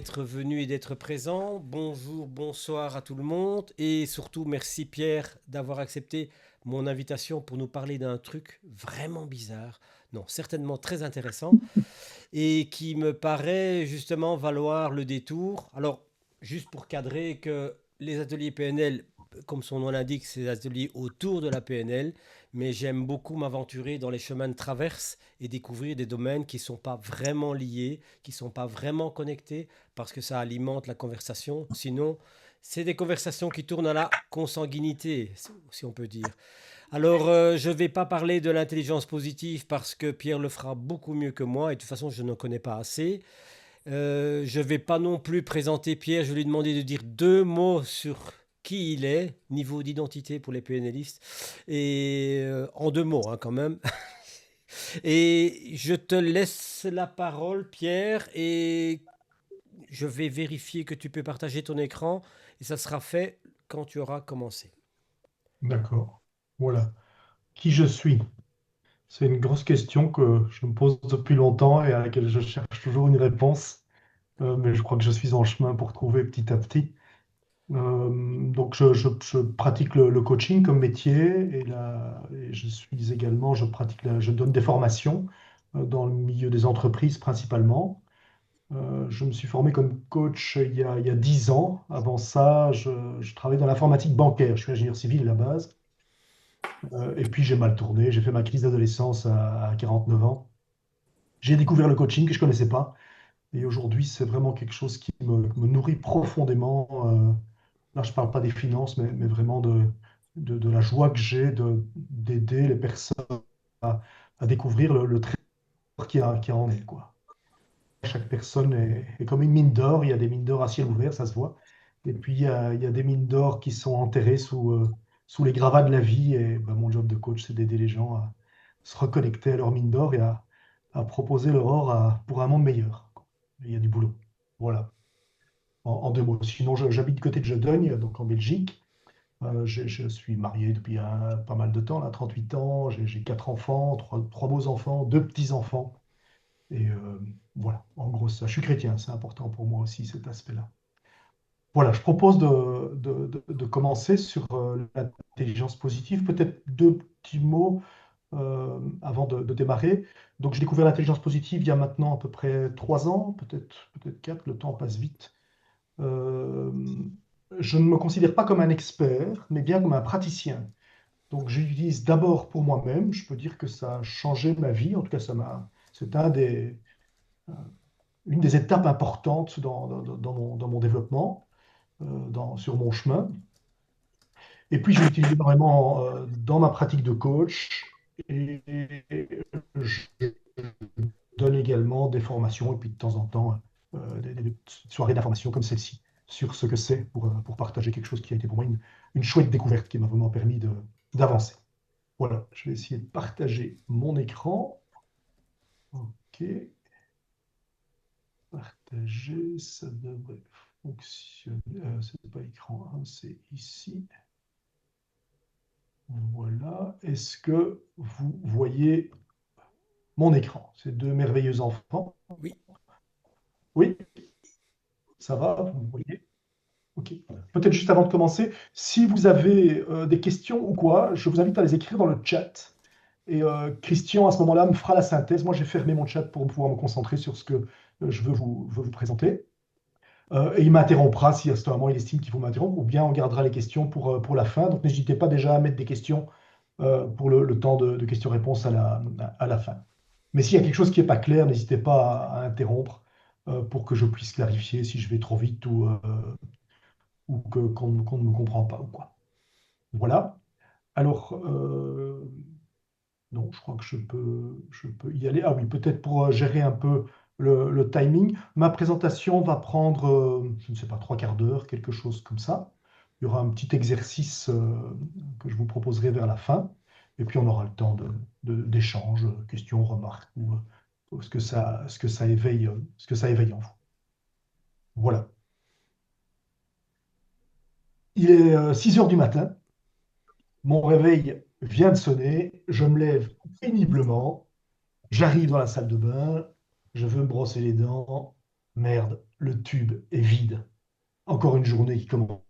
d'être venu et d'être présent. Bonjour, bonsoir à tout le monde. Et surtout, merci Pierre d'avoir accepté mon invitation pour nous parler d'un truc vraiment bizarre. Non, certainement très intéressant et qui me paraît justement valoir le détour. Alors, juste pour cadrer que les ateliers PNL, comme son nom l'indique, c'est des ateliers autour de la PNL, mais j'aime beaucoup m'aventurer dans les chemins de traverse et découvrir des domaines qui ne sont pas vraiment liés, qui ne sont pas vraiment connectés, parce que ça alimente la conversation. Sinon, c'est des conversations qui tournent à la consanguinité, si on peut dire. Alors, je ne vais pas parler de l'intelligence positive parce que Pierre le fera beaucoup mieux que moi et de toute façon, je n'en connais pas assez. Je ne vais pas non plus présenter Pierre, je vais lui demander de dire deux mots sur qui il est, niveau d'identité pour les PNListes, et en deux mots hein, quand même. Et je te laisse la parole, Pierre, et je vais vérifier que tu peux partager ton écran, et ça sera fait quand tu auras commencé. D'accord. Voilà. Qui je suis? C'est une grosse question que je me pose depuis longtemps et à laquelle je cherche toujours une réponse. Mais je crois que je suis en chemin pour trouver petit à petit. Donc, je pratique le coaching comme métier et je suis également, je donne des formations dans le milieu des entreprises principalement. Je me suis formé comme coach il y a 10 ans. Avant ça, je travaillais dans l'informatique bancaire. Je suis ingénieur civil à la base. Et puis j'ai mal tourné, j'ai fait ma crise d'adolescence à 49 ans. J'ai découvert le coaching que je ne connaissais pas. Et aujourd'hui, c'est vraiment quelque chose qui me nourrit profondément. Là, je ne parle pas des finances, mais vraiment de la joie que j'ai d'aider les personnes à découvrir le trésor qui en est, quoi. Chaque personne est comme une mine d'or. Il y a des mines d'or à ciel ouvert, ça se voit. Et puis, il y a des mines d'or qui sont enterrées sous les gravats de la vie. Et ben, mon job de coach, c'est d'aider les gens à se reconnecter à leur mine d'or et à proposer leur or pour un monde meilleur. Et il y a du boulot. Voilà, en deux mots. Sinon, j'habite du côté de Jodogne, donc en Belgique. Je suis marié depuis pas mal de temps, là, 38 ans. J'ai quatre enfants, trois beaux enfants, deux petits-enfants. Et voilà, en gros, ça. Je suis chrétien, c'est important pour moi aussi, cet aspect-là. Voilà, je propose de commencer sur l'intelligence positive. Peut-être deux petits mots avant de démarrer. Donc, j'ai découvert l'intelligence positive il y a maintenant à peu près 3 ans, peut-être quatre, le temps passe vite. Euh, je ne me considère pas comme un expert, mais bien comme un praticien. Donc, j'utilise d'abord pour moi-même. Je peux dire que ça a changé ma vie. En tout cas, c'est une des étapes importantes dans mon développement, sur mon chemin. Et puis, je l'utilise énormément dans ma pratique de coach et je donne également des formations et puis de temps en temps des petites soirées d'information comme celle-ci sur ce que c'est pour partager quelque chose qui a été pour moi une chouette découverte qui m'a vraiment permis d'avancer. Voilà, je vais essayer de partager mon écran. OK, partager, ça devrait fonctionner. C'est pas écran 1, c'est ici. Voilà. Est-ce que vous voyez mon écran? Ces deux merveilleux enfants. Oui. Oui, ça va, vous voyez? OK. Peut-être juste avant de commencer, si vous avez des questions ou quoi, je vous invite à les écrire dans le chat. Et Christian, à ce moment-là, me fera la synthèse. Moi, j'ai fermé mon chat pour pouvoir me concentrer sur ce que je veux vous présenter. Et il m'interrompra si à ce moment il estime qu'il faut m'interrompre, ou bien on gardera les questions pour la fin. Donc n'hésitez pas déjà à mettre des questions pour le temps de questions-réponses à la fin. Mais s'il y a quelque chose qui n'est pas clair, n'hésitez pas à interrompre pour que je puisse clarifier si je vais trop vite ou qu'on ne me comprend pas ou quoi. Voilà. Alors, non, je crois que je peux y aller. Ah oui, peut-être pour gérer un peu le timing. Ma présentation va prendre, je ne sais pas, trois quarts d'heure, quelque chose comme ça. Il y aura un petit exercice que je vous proposerai vers la fin. Et puis on aura le temps d'échanges, questions, remarques, ou ce que ça éveille en vous. Voilà. Il est 6 heures du matin. Mon réveil vient de sonner. Je me lève péniblement. J'arrive dans la salle de bain, je veux me brosser les dents, Merde, le tube est vide. Encore une journée qui commence.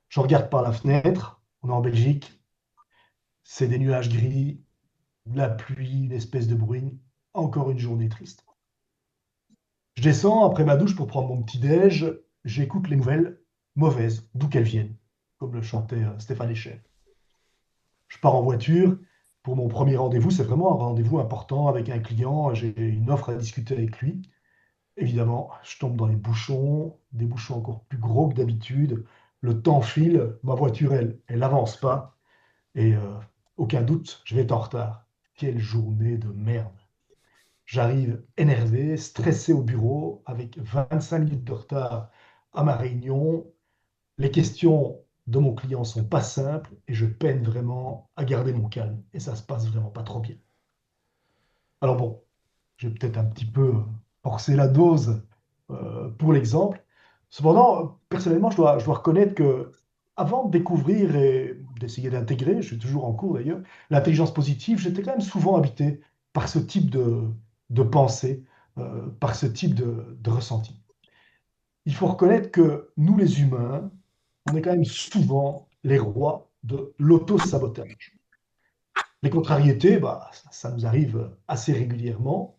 Je regarde par la fenêtre, on est en Belgique, c'est des nuages gris, de la pluie, une espèce de bruine. Encore une journée triste. Je descends après ma douche pour prendre mon petit-déj, j'écoute les nouvelles mauvaises, d'où qu'elles viennent, comme le chantait Stéphane Echer. Je pars en voiture pour mon premier rendez-vous, c'est vraiment un rendez-vous important avec un client, j'ai une offre à discuter avec lui. Évidemment, je tombe dans les bouchons, des bouchons encore plus gros que d'habitude. Le temps file, ma voiture, elle avance pas. Et aucun doute, je vais être en retard. Quelle journée de merde. J'arrive énervé, stressé au bureau, avec 25 minutes de retard à ma réunion. Les questions de mon client sont pas simples et je peine vraiment à garder mon calme. Et ça se passe vraiment pas trop bien. Alors bon, j'ai peut-être un petit peu forcé la dose pour l'exemple. Cependant, personnellement, je dois reconnaître que avant de découvrir et d'essayer d'intégrer, je suis toujours en cours d'ailleurs, l'intelligence positive, j'étais quand même souvent habité par ce type de pensée, par ce type de ressenti. Il faut reconnaître que nous, les humains, on est quand même souvent les rois de l'auto-sabotage. Les contrariétés, bah, ça nous arrive assez régulièrement.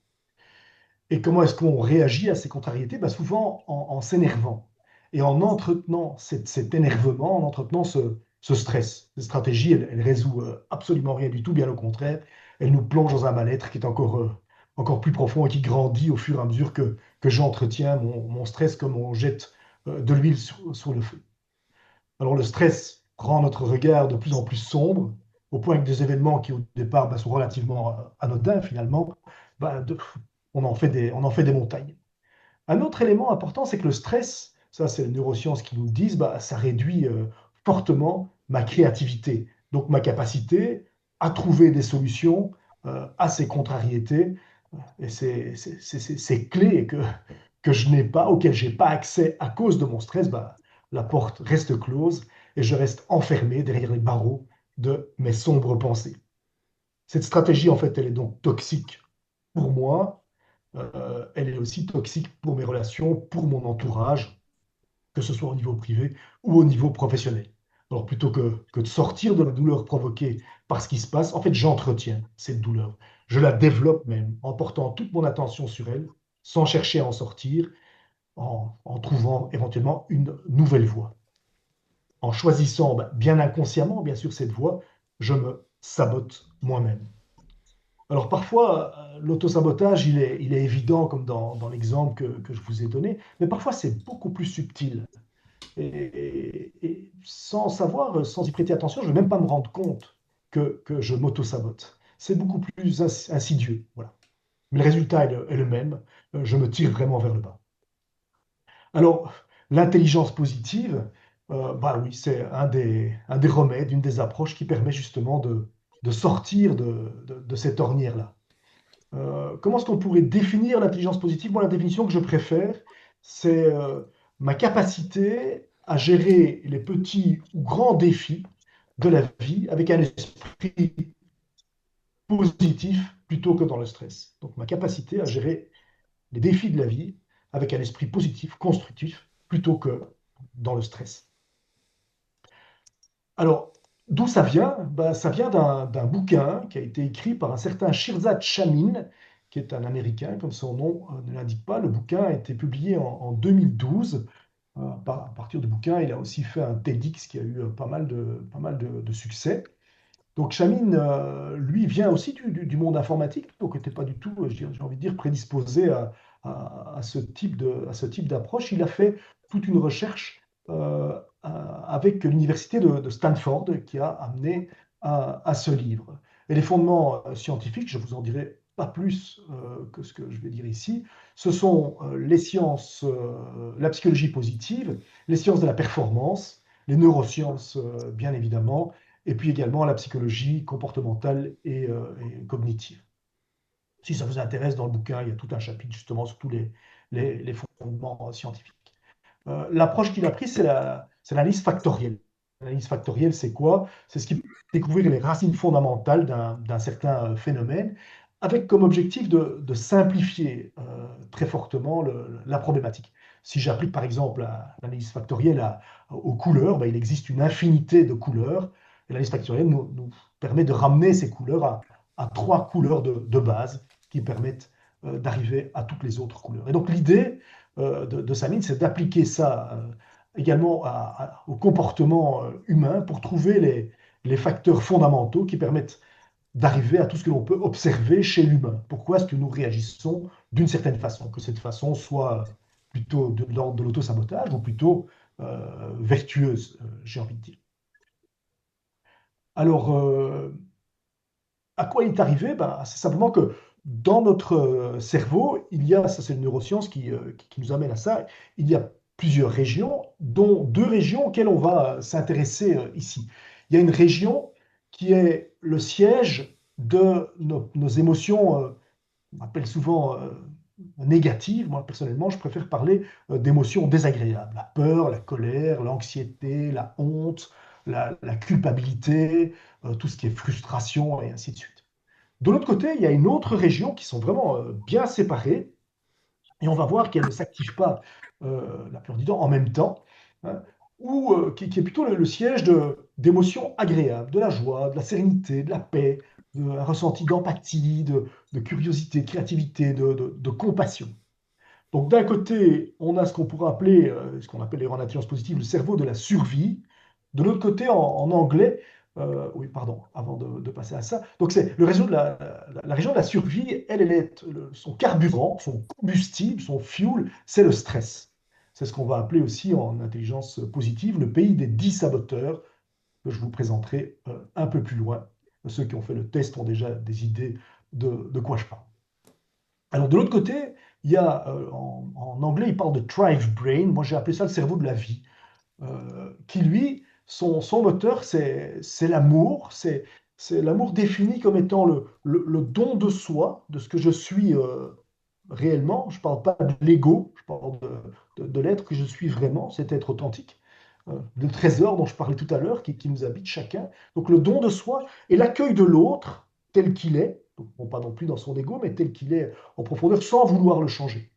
Et comment est-ce qu'on réagit à ces contrariétés? Bah, souvent en s'énervant et en entretenant cet énervement, en entretenant ce stress. Cette stratégie, elle résout absolument rien du tout, bien au contraire. Elle nous plonge dans un mal-être qui est encore plus profond et qui grandit au fur et à mesure que j'entretiens mon stress comme on jette de l'huile sur le feu. Alors le stress rend notre regard de plus en plus sombre, au point que des événements qui au départ bah, sont relativement anodins finalement, bah, on en fait des montagnes. Un autre élément important, c'est que le stress, ça c'est les neurosciences qui nous le disent, bah, ça réduit fortement ma créativité, donc ma capacité à trouver des solutions à ces contrariétés. Et ces clés que je n'ai pas, auxquelles je n'ai pas accès à cause de mon stress, bah, la porte reste close et je reste enfermé derrière les barreaux de mes sombres pensées. Cette stratégie, en fait, elle est donc toxique pour moi, elle est aussi toxique pour mes relations, pour mon entourage, que ce soit au niveau privé ou au niveau professionnel. Alors plutôt que de sortir de la douleur provoquée par ce qui se passe, en fait, j'entretiens cette douleur. Je la développe même en portant toute mon attention sur elle, sans chercher à en sortir, en trouvant éventuellement une nouvelle voie. En choisissant bah, bien inconsciemment, bien sûr, cette voie, je me sabote moi-même. Alors parfois, l'autosabotage, il est évident, comme dans l'exemple que je vous ai donné, mais parfois c'est beaucoup plus subtil. Et sans savoir, sans y prêter attention, je ne vais même pas me rendre compte que je m'autosabote. C'est beaucoup plus insidieux. Voilà. Mais le résultat est le même. Je me tire vraiment vers le bas. Alors, l'intelligence positive, bah oui, c'est un des remèdes, une des approches qui permet justement de sortir de cette ornière-là. Comment est-ce qu'on pourrait définir l'intelligence positive? Moi, la définition que je préfère, c'est ma capacité à gérer les petits ou grands défis de la vie avec un esprit positif plutôt que dans le stress. Donc, ma capacité à gérer les défis de la vie avec un esprit positif, constructif, plutôt que dans le stress. Alors, d'où ça vient? Ben, ça vient d'un bouquin qui a été écrit par un certain Shirzad Chamine, qui est un Américain, comme son nom ne l'indique pas. Le bouquin a été publié en 2012. À partir du bouquin, il a aussi fait un TEDx qui a eu pas mal de succès. Donc Chamine, lui, vient aussi monde informatique, donc n'était pas du tout, j'ai envie de dire, prédisposé à à ce type d'approche. Il a fait toute une recherche avec l'université de Stanford qui a amené à ce livre. Et les fondements scientifiques, je vous en dirai pas plus que ce que je vais dire ici, ce sont les sciences, la psychologie positive, les sciences de la performance, les neurosciences, bien évidemment, et puis également la psychologie comportementale et cognitive. Si ça vous intéresse, dans le bouquin, il y a tout un chapitre justement sur tous les fondements scientifiques. L'approche qu'il a prise, c'est l'analyse factorielle. L'analyse factorielle, c'est quoi? C'est ce qui découvrir les racines fondamentales d'un certain phénomène avec comme objectif de simplifier très fortement la problématique. Si j'applique par exemple l'analyse factorielle aux couleurs, ben, il existe une infinité de couleurs, et l'analyse factorielle nous permet de ramener ces couleurs à trois couleurs de base qui permettent d'arriver à toutes les autres couleurs. Et donc l'idée de Samine, c'est d'appliquer ça également au comportement humain pour trouver les facteurs fondamentaux qui permettent d'arriver à tout ce que l'on peut observer chez l'humain. Pourquoi est-ce que nous réagissons d'une certaine façon, que cette façon soit plutôt de l'ordre de l'autosabotage ou plutôt vertueuse, j'ai envie de dire. Alors, à quoi il est arrivé? Ben, c'est simplement que dans notre cerveau, il y a, ça c'est une neuroscience qui nous amène à ça, il y a plusieurs régions, dont deux régions auxquelles on va s'intéresser ici. Il y a une région qui est le siège de nos émotions, on appelle souvent négatives. Moi, personnellement, je préfère parler d'émotions désagréables. La peur, la colère, l'anxiété, la honte, la culpabilité, tout ce qui est frustration et ainsi de suite. De l'autre côté, il y a une autre région qui sont vraiment bien séparées et on va voir qu'elles ne s'activent pas la plupart du temps en même temps, hein, ou qui est plutôt le siège d'émotions agréables, de la joie, de la sérénité, de la paix, un ressenti d'empathie, de curiosité, de créativité, de compassion. Donc d'un côté, on a ce qu'on pourrait appeler, ce qu'on appelle en intelligence positive, le cerveau de la survie. De l'autre côté, en anglais, oui, pardon, avant de passer à ça. Donc c'est le réseau de la région de la survie, elle est son carburant, son combustible, son fuel, c'est le stress. C'est ce qu'on va appeler aussi en intelligence positive le pays des 10 saboteurs que je vous présenterai un peu plus loin. Ceux qui ont fait le test ont déjà des idées de quoi je parle. Alors de l'autre côté, il y a, en anglais, il parle de thrive brain, moi j'ai appelé ça le cerveau de la vie, qui lui, son moteur, c'est l'amour, c'est l'amour défini comme étant le don de soi, de ce que je suis réellement. Je ne parle pas de l'ego, je parle de l'être que je suis vraiment, cet être authentique, le trésor dont je parlais tout à l'heure, qui nous habite chacun. Donc le don de soi et l'accueil de l'autre tel qu'il est, donc, bon, pas non plus dans son ego, mais tel qu'il est en profondeur, sans vouloir le changer.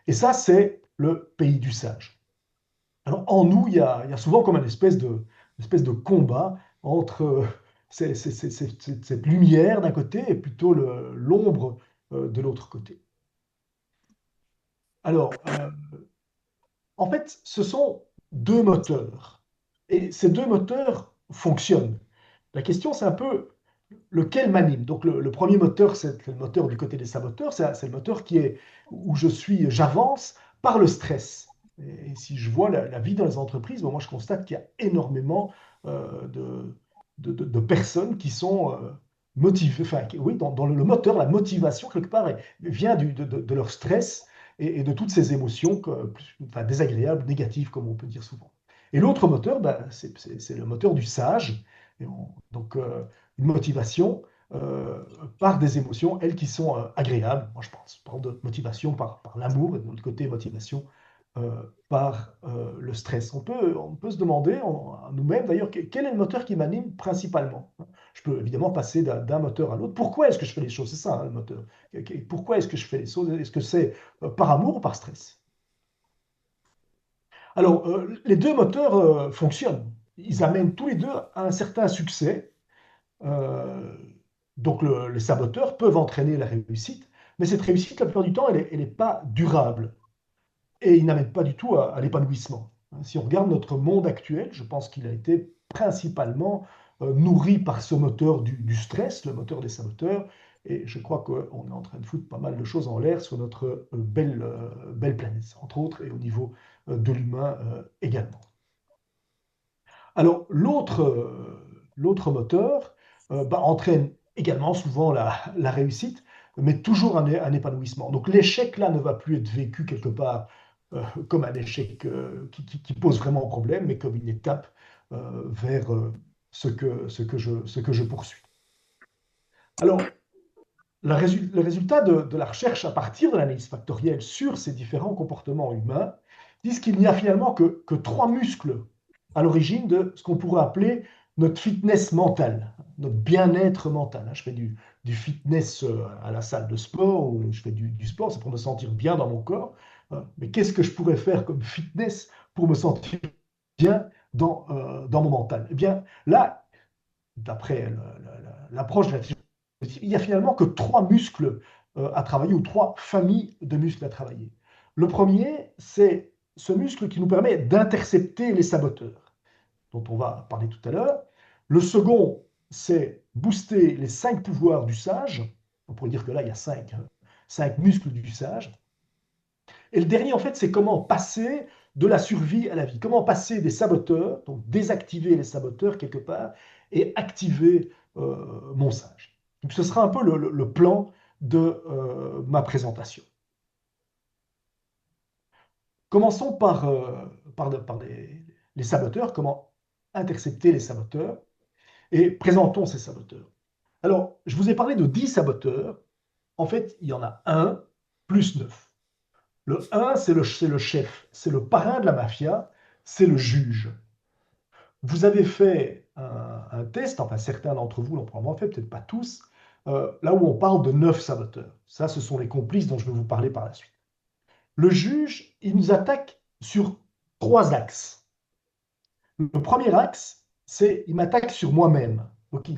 Et ça, c'est le pays du sage. Alors en nous, il y a souvent comme une espèce de combat entre cette lumière d'un côté et plutôt l'ombre de l'autre côté. Alors, en fait, ce sont deux moteurs. Et ces deux moteurs fonctionnent. La question, c'est un peu lequel m'anime. Donc, le premier moteur, c'est le moteur du côté des saboteurs. C'est le moteur qui est où j'avance par le stress. Et si je vois la vie dans les entreprises, bon, moi, je constate qu'il y a énormément de personnes qui sont motivées. Enfin, oui, dans le moteur, la motivation, quelque part, vient de leur stress et de toutes ces émotions enfin, désagréables, négatives, comme on peut dire souvent. Et l'autre moteur, ben, c'est le moteur du sage. Donc, une motivation par des émotions, elles qui sont agréables. Moi, je parle de motivation par l'amour, et de l'autre côté, motivation par le stress. On peut se demander, à nous-mêmes d'ailleurs, quel est le moteur qui m'anime principalement? Je peux évidemment passer d'un moteur à l'autre. Pourquoi est-ce que je fais les choses? C'est ça, hein, le moteur. Pourquoi est-ce que je fais les choses? Est-ce que c'est par amour ou par stress? Alors, les deux moteurs fonctionnent. Ils amènent tous les deux à un certain succès. Euh, donc, les saboteurs peuvent entraîner la réussite, mais cette réussite, la plupart du temps, elle n'est pas durable et il n'amène pas du tout à l'épanouissement. Si on regarde notre monde actuel, je pense qu'il a été principalement nourri par ce moteur du stress, le moteur des saboteurs, et je crois qu'on est en train de foutre pas mal de choses en l'air sur notre belle planète, entre autres, et au niveau de l'humain également. Alors, l'autre moteur entraîne également souvent la réussite, mais toujours un épanouissement. Donc, l'échec, là, ne va plus être vécu quelque part comme un échec qui pose vraiment problème, mais comme une étape vers ce que je poursuis. Alors, le résultat de la recherche à partir de l'analyse factorielle sur ces différents comportements humains disent qu'il n'y a finalement que trois muscles à l'origine de ce qu'on pourrait appeler notre fitness mental, notre bien-être mental. Hein. Je fais du fitness à la salle de sport ou je fais du sport, c'est pour me sentir bien dans mon corps. Mais qu'est-ce que je pourrais faire comme fitness pour me sentir bien dans mon mental? Eh bien, là, d'après l'approche de la psychologie, il n'y a finalement que trois muscles à travailler ou trois familles de muscles à travailler. Le premier, c'est ce muscle qui nous permet d'intercepter les saboteurs, dont on va parler tout à l'heure. Le second, c'est booster les cinq pouvoirs du sage. On pourrait dire que là, il y a cinq muscles du sage. Et le dernier, en fait, c'est comment passer de la survie à la vie. Comment passer des saboteurs, donc désactiver les saboteurs quelque part, et activer mon sage. Donc ce sera un peu le plan de ma présentation. Commençons par les saboteurs, comment intercepter les saboteurs, et présentons ces saboteurs. Alors, je vous ai parlé de 10 saboteurs. En fait, il y en a un plus 9. Le un, c'est le chef, c'est le parrain de la mafia, c'est le juge. Vous avez fait un test, enfin certains d'entre vous l'ont probablement fait, peut-être pas tous, là où on parle de 9 saboteurs. Ça, ce sont les complices dont je vais vous parler par la suite. Le juge, il nous attaque sur trois axes. Le premier axe, c'est il m'attaque sur moi-même. Donc,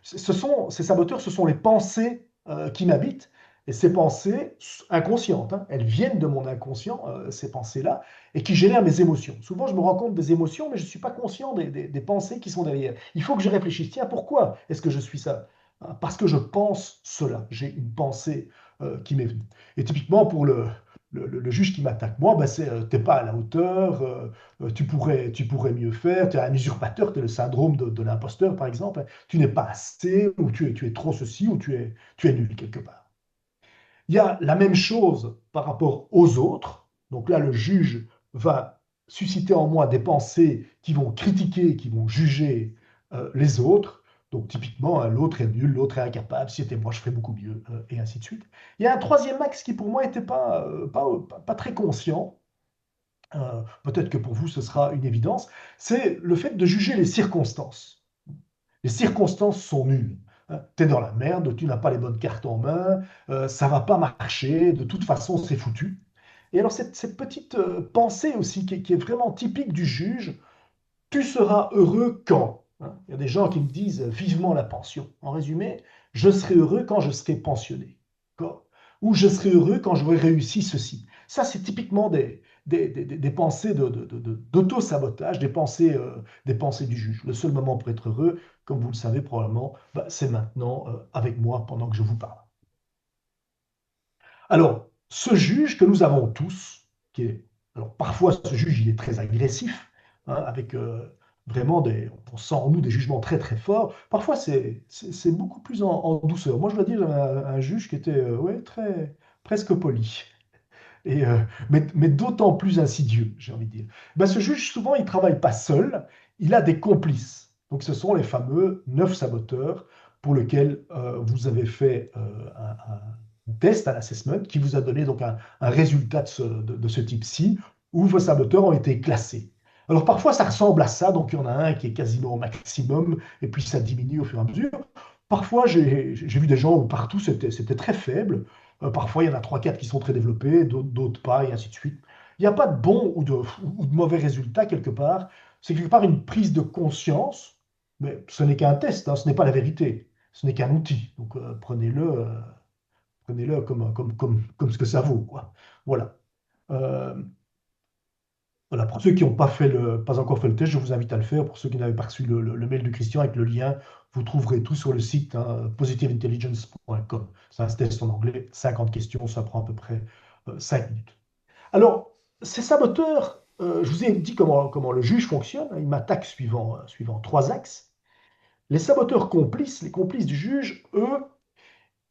ces saboteurs, ce sont les pensées qui m'habitent. Et ces pensées inconscientes, hein, elles viennent de mon inconscient, ces pensées-là, et qui génèrent mes émotions. Souvent, je me rends compte des émotions, mais je ne suis pas conscient des pensées qui sont derrière. Il faut que je réfléchisse. Tiens, pourquoi est-ce que je suis ça? Parce que je pense cela. J'ai une pensée qui m'est venue. Et typiquement, pour le juge qui m'attaque, moi, ben t'es pas à la hauteur, tu pourrais mieux faire, tu es un usurpateur, tu es le syndrome de l'imposteur, par exemple, tu n'es pas assez, ou tu es trop ceci, ou tu es nul quelque part. Il y a la même chose par rapport aux autres. Donc là, le juge va susciter en moi des pensées qui vont critiquer, qui vont juger les autres. Donc typiquement, hein, l'autre est nul, l'autre est incapable, si c'était moi, je ferais beaucoup mieux, et ainsi de suite. Il y a un troisième axe qui pour moi n'était pas très conscient. Peut-être que pour vous ce sera une évidence, c'est le fait de juger les circonstances. Les circonstances sont nulles. Hein. Tu es dans la merde, tu n'as pas les bonnes cartes en main, ça va pas marcher, de toute façon c'est foutu. Et alors cette petite pensée aussi qui est vraiment typique du juge, tu seras heureux quand? Hein. Il y a des gens qui me disent vivement la pension. En résumé, je serai heureux quand je serai pensionné. D'accord. Ou je serai heureux quand j'aurai réussi ceci. Ça, c'est typiquement des pensées d'auto-sabotage, des pensées du juge. Le seul moment pour être heureux, comme vous le savez probablement, bah, c'est maintenant avec moi pendant que je vous parle. Alors, ce juge que nous avons tous, alors parfois ce juge il est très agressif, hein, avec vraiment on sent en nous des jugements très très forts. Parfois c'est beaucoup plus en douceur. Moi je dois dire j'avais un juge qui était ouais, très presque poli. Mais d'autant plus insidieux, j'ai envie de dire. Ben, ce juge, souvent, il ne travaille pas seul, il a des complices. Donc, ce sont les fameux 9 saboteurs pour lesquels vous avez fait un test, un assessment, qui vous a donné donc un résultat de ce type-ci, où vos saboteurs ont été classés. Alors, parfois, ça ressemble à ça, donc il y en a un qui est quasiment au maximum, et puis ça diminue au fur et à mesure. Parfois, j'ai vu des gens où partout c'était très faible. Parfois, il y en a trois, quatre qui sont très développés, d'autres pas, et ainsi de suite. Il n'y a pas de bon ou de mauvais résultat quelque part. C'est quelque part une prise de conscience, mais ce n'est qu'un test, hein, ce n'est pas la vérité. Ce n'est qu'un outil. Donc prenez-le comme ce que ça vaut, quoi. Voilà. Euh, voilà. Pour ceux qui n'ont pas encore fait le test, je vous invite à le faire. Pour ceux qui n'avaient pas reçu le mail de Christian avec le lien, vous trouverez tout sur le site, hein, positiveintelligence.com. C'est un test en anglais, 50 questions, ça prend à peu près 5 minutes. Alors, ces saboteurs, je vous ai dit comment le juge fonctionne. Hein. Il m'attaque suivant trois axes. Les saboteurs complices, les complices du juge, eux,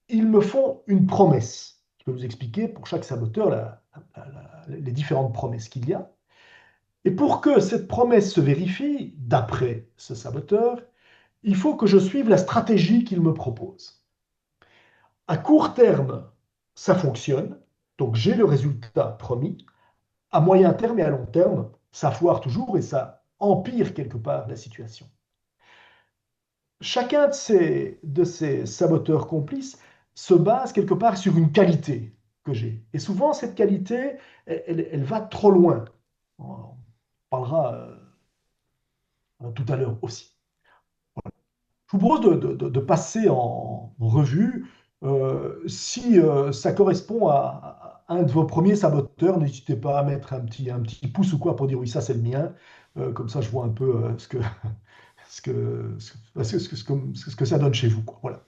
ils me font une promesse. Je peux vous expliquer pour chaque saboteur les différentes promesses qu'il y a. Et pour que cette promesse se vérifie, d'après ce saboteur, il faut que je suive la stratégie qu'il me propose. À court terme, ça fonctionne, donc j'ai le résultat promis. À moyen terme et à long terme, ça foire toujours et ça empire quelque part la situation. chacun de ces saboteurs complices se base quelque part sur une qualité que j'ai. Et souvent, cette qualité, elle va trop loin. On parlera tout à l'heure aussi. Je vous propose de passer en revue. Si ça correspond à un de vos premiers saboteurs, n'hésitez pas à mettre un petit pouce ou quoi pour dire oui, ça c'est le mien. Comme ça, je vois un peu ce que ça donne chez vous, quoi. Voilà.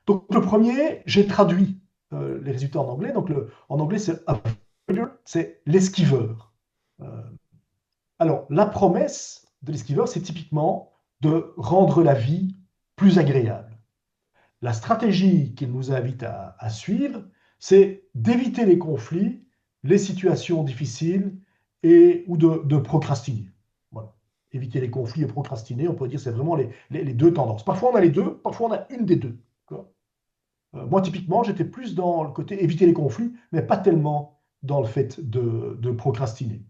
Donc le premier, j'ai traduit les résultats en anglais. Donc en anglais, c'est avoider, c'est l'esquiveur. Euh, alors la promesse de l'esquiveur, c'est typiquement de rendre la vie plus agréable. La stratégie qu'il nous invite à suivre, c'est d'éviter les conflits, les situations difficiles ou de procrastiner. Voilà. Éviter les conflits et procrastiner, on peut dire, c'est vraiment les deux tendances. Parfois on a les deux, parfois on a une des deux. Moi, typiquement, j'étais plus dans le côté éviter les conflits, mais pas tellement dans le fait de procrastiner.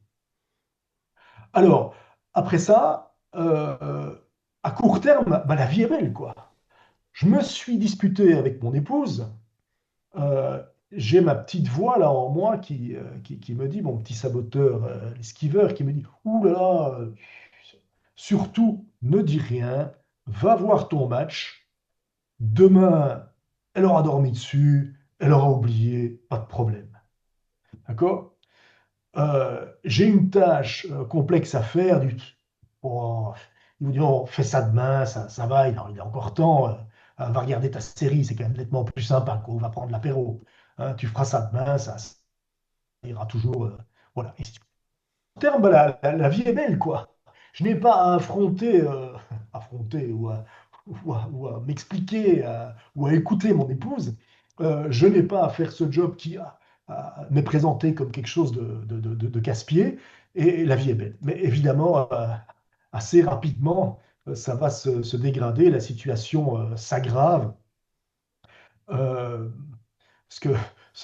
Alors, après ça, à court terme, bah, la vie est belle, quoi. Je me suis disputé avec mon épouse. euh, j'ai ma petite voix là en moi qui me dit, mon petit saboteur, l'esquiveur, qui me dit, ouh là là, surtout ne dis rien, va voir ton match. Demain, elle aura dormi dessus, elle aura oublié, pas de problème. D'accord? J'ai une tâche complexe à faire. Oh, il vous dit, oh, fais ça demain, ça va, il a encore temps. Va regarder ta série, c'est quand même nettement plus sympa. Quoi. On va prendre l'apéro. Hein, tu feras ça demain, ça ira toujours. Voilà. Et si terme, bah, la vie est belle, quoi. Je n'ai pas à affronter, affronter ou à m'expliquer ou à écouter mon épouse. Je n'ai pas à faire ce job qui m'est présenté comme quelque chose de casse-pied. Et la vie est belle. Mais évidemment, assez rapidement, ça va se dégrader, la situation s'aggrave. Euh, Parce que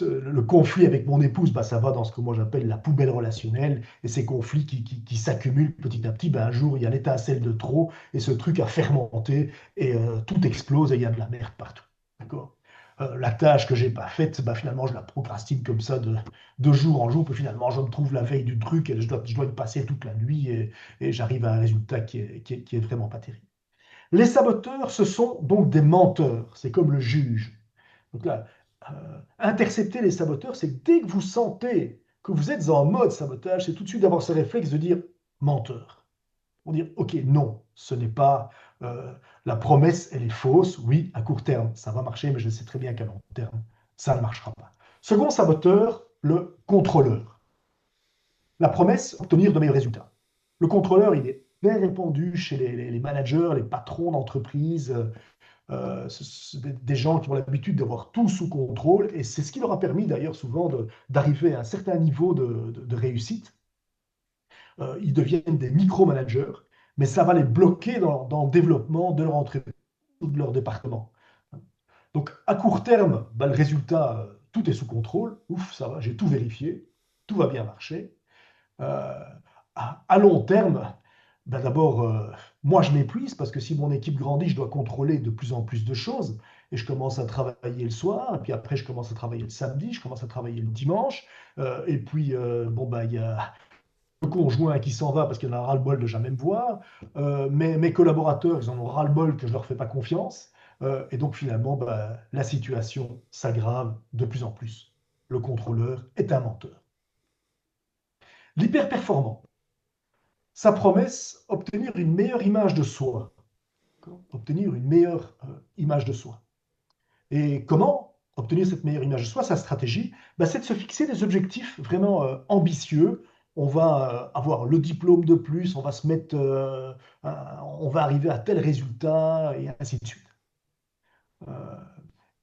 le conflit avec mon épouse, bah, ça va dans ce que moi j'appelle la poubelle relationnelle. Et ces conflits qui s'accumulent petit à petit, bah, un jour, il y a l'étincelle de trop et ce truc a fermenté et tout explose et il y a de la merde partout. D'accord? La tâche que j'ai pas faite, bah, finalement, je la procrastine comme ça de jour en jour. Puis finalement, je me trouve la veille du truc et je dois y passer toute la nuit et j'arrive à un résultat qui est vraiment pas terrible. Les saboteurs, ce sont donc des menteurs. C'est comme le juge. Donc là, intercepter les saboteurs, c'est que dès que vous sentez que vous êtes en mode sabotage, c'est tout de suite d'avoir ce réflexe de dire menteur. On dire, ok, non, ce n'est pas la promesse, elle est fausse. Oui, à court terme, ça va marcher, mais je sais très bien qu'à long terme, ça ne marchera pas. Second saboteur, le contrôleur. La promesse, obtenir de meilleurs résultats. Le contrôleur, il est bien répandu chez les managers, les patrons d'entreprise, des gens qui ont l'habitude d'avoir tout sous contrôle, et c'est ce qui leur a permis d'ailleurs souvent d'arriver à un certain niveau de réussite. Ils deviennent des micro-managers, mais ça va les bloquer dans le développement de leur entreprise ou de leur département. Donc à court terme, bah, le résultat, tout est sous contrôle, ouf, ça va, j'ai tout vérifié, tout va bien marcher. Euh, à long terme, ben d'abord, moi je m'épuise parce que si mon équipe grandit, je dois contrôler de plus en plus de choses. Et je commence à travailler le soir, et puis après je commence à travailler le samedi, je commence à travailler le dimanche. Et puis, bon, bah, il y a le conjoint qui s'en va parce qu'il en a ras-le-bol de jamais me voir. Mes collaborateurs, ils en ont ras-le-bol que je leur fais pas confiance. Et donc finalement, bah, la situation s'aggrave de plus en plus. Le contrôleur est un menteur. L'hyperperformant. Sa promesse, obtenir une meilleure image de soi. Obtenir une meilleure image de soi. Et comment obtenir cette meilleure image de soi? Sa stratégie, bah, c'est de se fixer des objectifs vraiment ambitieux. On va avoir le diplôme de plus, on va se mettre, on va arriver à tel résultat, et ainsi de suite. Euh,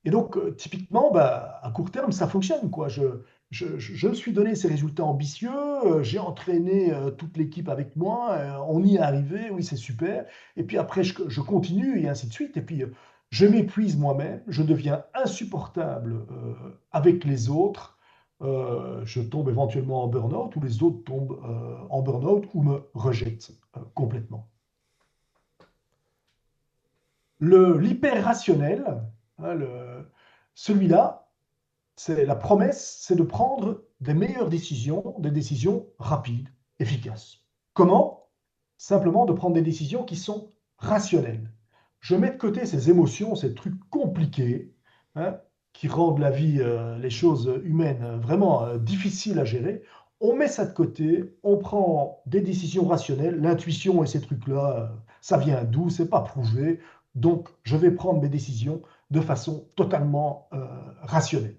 Et donc, typiquement, bah, à court terme, ça fonctionne, quoi. Je me suis donné ces résultats ambitieux, j'ai entraîné toute l'équipe avec moi, on y est arrivé, oui, c'est super. Et puis après, je continue et ainsi de suite. Et puis, je m'épuise moi-même, je deviens insupportable avec les autres. Je tombe éventuellement en burn-out ou les autres tombent en burn-out ou me rejettent complètement. L'hyper-rationnel, hein, celui-là, c'est la promesse, c'est de prendre des meilleures décisions, des décisions rapides, efficaces. Comment? Simplement de prendre des décisions qui sont rationnelles. Je mets de côté ces émotions, ces trucs compliqués, hein, qui rendent la vie, les choses humaines vraiment difficiles à gérer. On met ça de côté, on prend des décisions rationnelles. L'intuition et ces trucs-là, ça vient d'où? C'est pas prouvé. Donc, je vais prendre mes décisions de façon totalement rationnelle.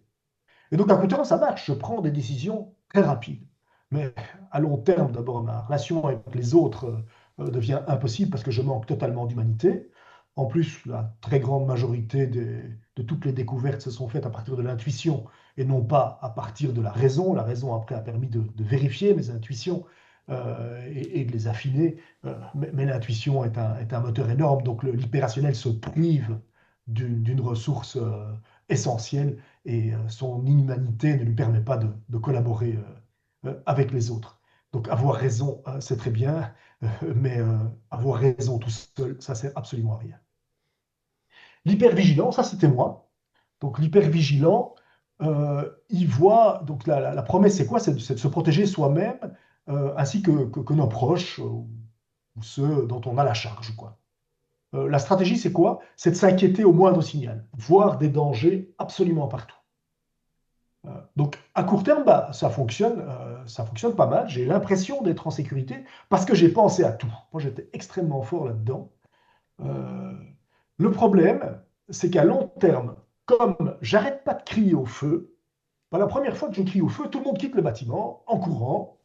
Et donc, à court terme, ça marche. Je prends des décisions très rapides. Mais à long terme, d'abord, ma relation avec les autres devient impossible parce que je manque totalement d'humanité. En plus, la très grande majorité de toutes les découvertes se sont faites à partir de l'intuition et non pas à partir de la raison. La raison, après, a permis de vérifier mes intuitions et de les affiner. Mais l'intuition est un moteur énorme. Donc, l'hypérationnel se prive d'une ressource essentielle et son inhumanité ne lui permet pas de collaborer avec les autres. Donc avoir raison, c'est très bien, mais avoir raison tout seul, ça sert absolument à rien. L'hypervigilant, ça c'était moi. Donc l'hypervigilant, il voit, donc la promesse c'est quoi? C'est de se protéger soi-même ainsi que nos proches ou ceux dont on a la charge, quoi. La stratégie c'est quoi? C'est de s'inquiéter au moindre signal, voir des dangers absolument partout. Donc, à court terme, bah, ça fonctionne pas mal. J'ai l'impression d'être en sécurité parce que j'ai pensé à tout. Moi, j'étais extrêmement fort là-dedans. Euh, le problème, c'est qu'à long terme, comme j'arrête pas de crier au feu, bah, la première fois que je crie au feu, tout le monde quitte le bâtiment en courant.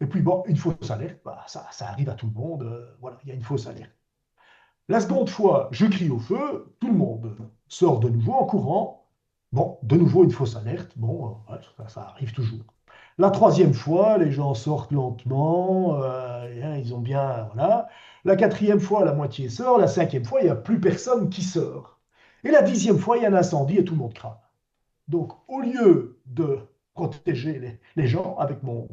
Et puis, bon, une fausse alerte, bah, ça arrive à tout le monde. Voilà, il y a une fausse alerte. La seconde fois, je crie au feu, tout le monde sort de nouveau en courant. Bon, de nouveau une fausse alerte. Bon, ouais, ça arrive toujours. La troisième fois, les gens sortent lentement, hein, ils ont bien, voilà. La quatrième fois, la moitié sort. La cinquième fois, il n'y a plus personne qui sort. Et la dixième fois, il y a un incendie et tout le monde crame. Donc, au lieu de protéger les gens avec mon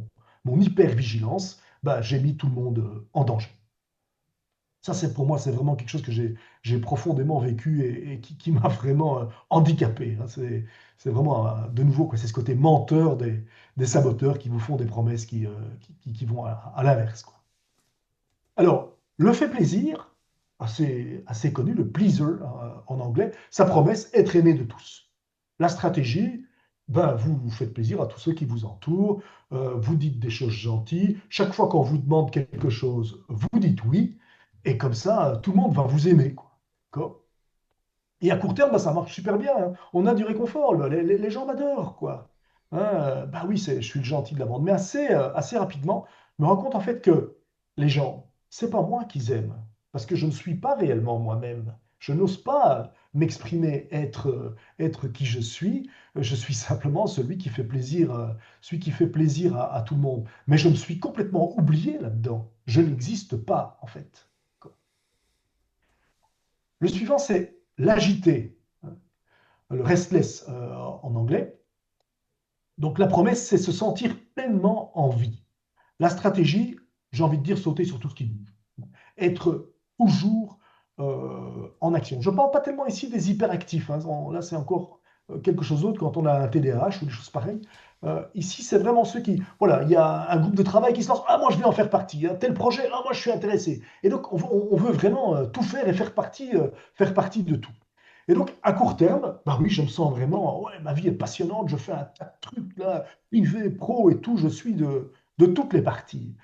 hyper-vigilance, bah, j'ai mis tout le monde en danger. Ça, c'est pour moi, c'est vraiment quelque chose que j'ai profondément vécu et qui m'a vraiment handicapé, hein. C'est vraiment, de nouveau, quoi, c'est ce côté menteur des saboteurs qui vous font des promesses qui vont à l'inverse, quoi. Alors, le fait plaisir, assez connu, le pleaser en anglais, sa promesse, être aimé de tous. La stratégie, ben, vous faites plaisir à tous ceux qui vous entourent, vous dites des choses gentilles, chaque fois qu'on vous demande quelque chose, vous dites oui, et comme ça, tout le monde va vous aimer, quoi. D'accord. Et à court terme, bah, ça marche super bien, hein. On a du réconfort, les gens m'adorent, quoi. Hein, bah oui, je suis le gentil de la bande. Mais assez rapidement, je me rends compte en fait que les gens, c'est pas moi qu'ils aiment, parce que je ne suis pas réellement moi-même. Je n'ose pas m'exprimer, être qui je suis. Je suis simplement celui qui fait plaisir à tout le monde. Mais je me suis complètement oublié là-dedans. Je n'existe pas, en fait. Le suivant, c'est l'agité, le restless en anglais. Donc la promesse, c'est se sentir pleinement en vie. La stratégie, j'ai envie de dire sauter sur tout ce qui bouge. Être toujours en action. Je ne parle pas tellement ici des hyperactifs, hein. Là, c'est encore quelque chose d'autre quand on a un TDAH ou des choses pareilles. Ici, c'est vraiment ceux qui... Voilà, il y a un groupe de travail qui se lance. Ah, moi, je vais en faire partie, hein. Tel projet, ah, moi, je suis intéressé. Et donc, on veut vraiment tout faire et faire partie de tout. Et donc, à court terme, bah oui, je me sens vraiment, ouais, ma vie est passionnante, je fais un tas de trucs là, privé, pro et tout, je suis de toutes les parties.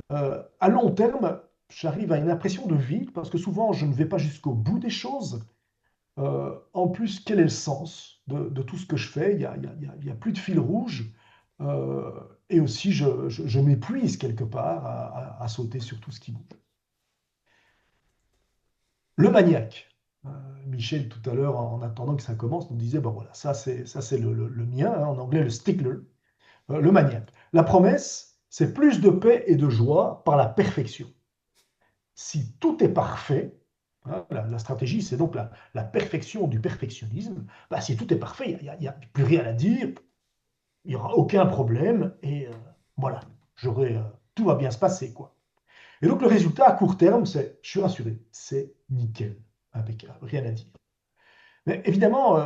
À long terme, j'arrive à une impression de vide parce que souvent, je ne vais pas jusqu'au bout des choses. En plus, quel est le sens de tout ce que je fais? Il y a plus de fil rouge. Euh, et aussi, je m'épuise quelque part à sauter sur tout ce qui bouge. Le maniaque. Euh, Michel, tout à l'heure, en attendant que ça commence, nous disait, bon voilà, ça c'est le mien, hein, en anglais, le stickler, le maniaque. La promesse, c'est plus de paix et de joie par la perfection. Si tout est parfait, hein, la stratégie, c'est donc la perfection du perfectionnisme. Bah, si tout est parfait, il n'y a plus rien à dire, il n'y aura aucun problème, et voilà, tout va bien se passer, quoi. Et donc le résultat à court terme, c'est, je suis rassuré, c'est nickel. impeccable, rien à dire. Mais évidemment,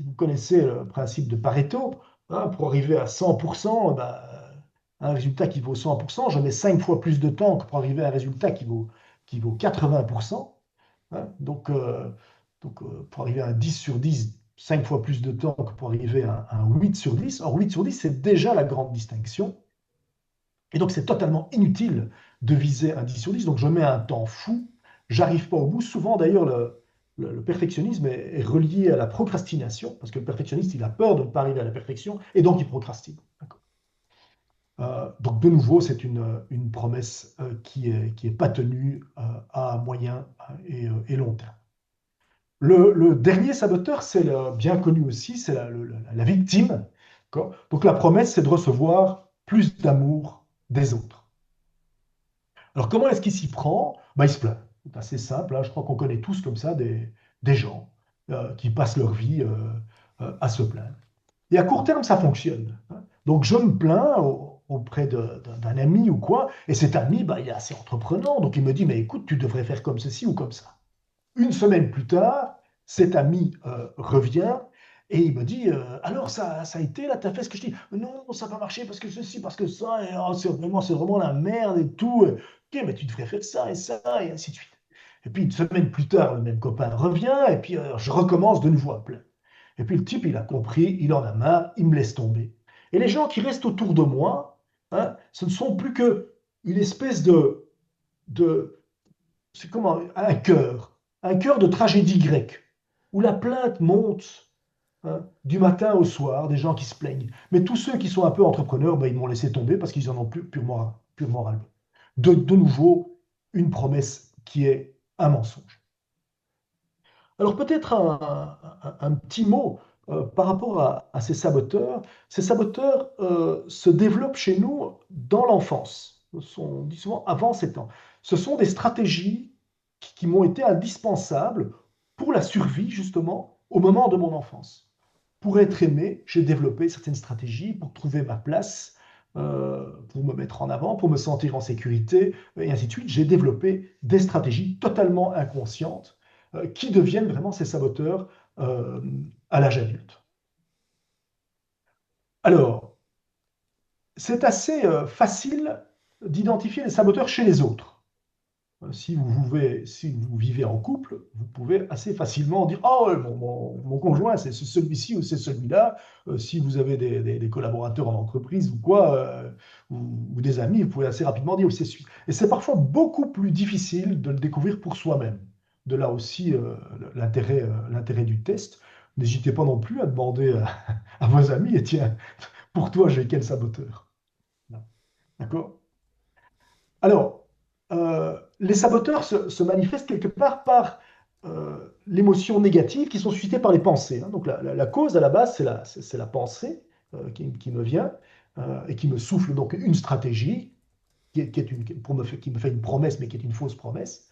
vous connaissez le principe de Pareto, hein, pour arriver à 100%, un résultat qui vaut 100%, je mets 5 fois plus de temps que pour arriver à un résultat qui vaut 80%. Hein. Donc, pour arriver à un 10 sur 10, 5 fois plus de temps que pour arriver à un 8 sur 10. Or, 8 sur 10, c'est déjà la grande distinction. Et donc, c'est totalement inutile de viser un 10 sur 10. Donc, je mets un temps fou, j'arrive pas au bout. Souvent, d'ailleurs, le perfectionnisme est relié à la procrastination, parce que le perfectionniste, il a peur de ne pas arriver à la perfection, et donc il procrastine. Donc, de nouveau, c'est une promesse qui est pas tenue à moyen et long terme. Le dernier saboteur, c'est bien connu aussi, c'est la victime. D'accord. Donc, la promesse, c'est de recevoir plus d'amour des autres. Alors, comment est-ce qu'il s'y prend? Ben, il se plaint. C'est assez simple, hein. Je crois qu'on connaît tous comme ça des gens qui passent leur vie à se plaindre. Et à court terme, ça fonctionne, hein. Donc, je me plains auprès d'un ami ou quoi, et cet ami, ben, il est assez entreprenant, donc il me dit, mais écoute, tu devrais faire comme ceci ou comme ça. Une semaine plus tard, cet ami revient et il me dit alors ça a été là, t'as fait ce que je dis? Non, ça va marcher parce que ceci, parce que ça, et, oh, c'est vraiment la merde et tout. Ok, mais tu devrais faire ça et ça, et ainsi de suite. Et puis une semaine plus tard, le même copain revient et puis je recommence de nouveau à plein. Et puis le type, il a compris, il en a marre, il me laisse tomber. Et les gens qui restent autour de moi, hein, ce ne sont plus que une espèce de c'est comme un cœur de tragédie grecque, où la plainte monte, hein, du matin au soir, des gens qui se plaignent. Mais tous ceux qui sont un peu entrepreneurs, ben, ils m'ont laissé tomber parce qu'ils en ont plus purement ras-le-bol. De nouveau, une promesse qui est un mensonge. Alors peut-être un petit mot par rapport à ces saboteurs. Ces saboteurs se développent chez nous dans l'enfance. On dit souvent avant 7 ans. Ce sont des stratégies qui m'ont été indispensables pour la survie, justement, au moment de mon enfance. Pour être aimé, j'ai développé certaines stratégies pour trouver ma place, pour me mettre en avant, pour me sentir en sécurité, et ainsi de suite. J'ai développé des stratégies totalement inconscientes qui deviennent vraiment ces saboteurs euh, à l'âge adulte. Alors, c'est assez facile d'identifier les saboteurs chez les autres. Si vous vivez en couple, vous pouvez assez facilement dire oh, ouais, mon conjoint, c'est celui-ci ou c'est celui-là. Si vous avez des collaborateurs en entreprise ou quoi, ou des amis, vous pouvez assez rapidement dire oh, c'est celui. Et c'est parfois beaucoup plus difficile de le découvrir pour soi-même. De là aussi l'intérêt du test. N'hésitez pas non plus à demander à vos amis et tiens, pour toi, j'ai quel saboteur? D'accord? Alors, les saboteurs se manifestent quelque part par l'émotion négative qui sont suscitées par les pensées, hein. Donc la cause à la base, c'est la pensée qui me vient et qui me souffle donc une stratégie qui me fait une promesse, mais qui est une fausse promesse.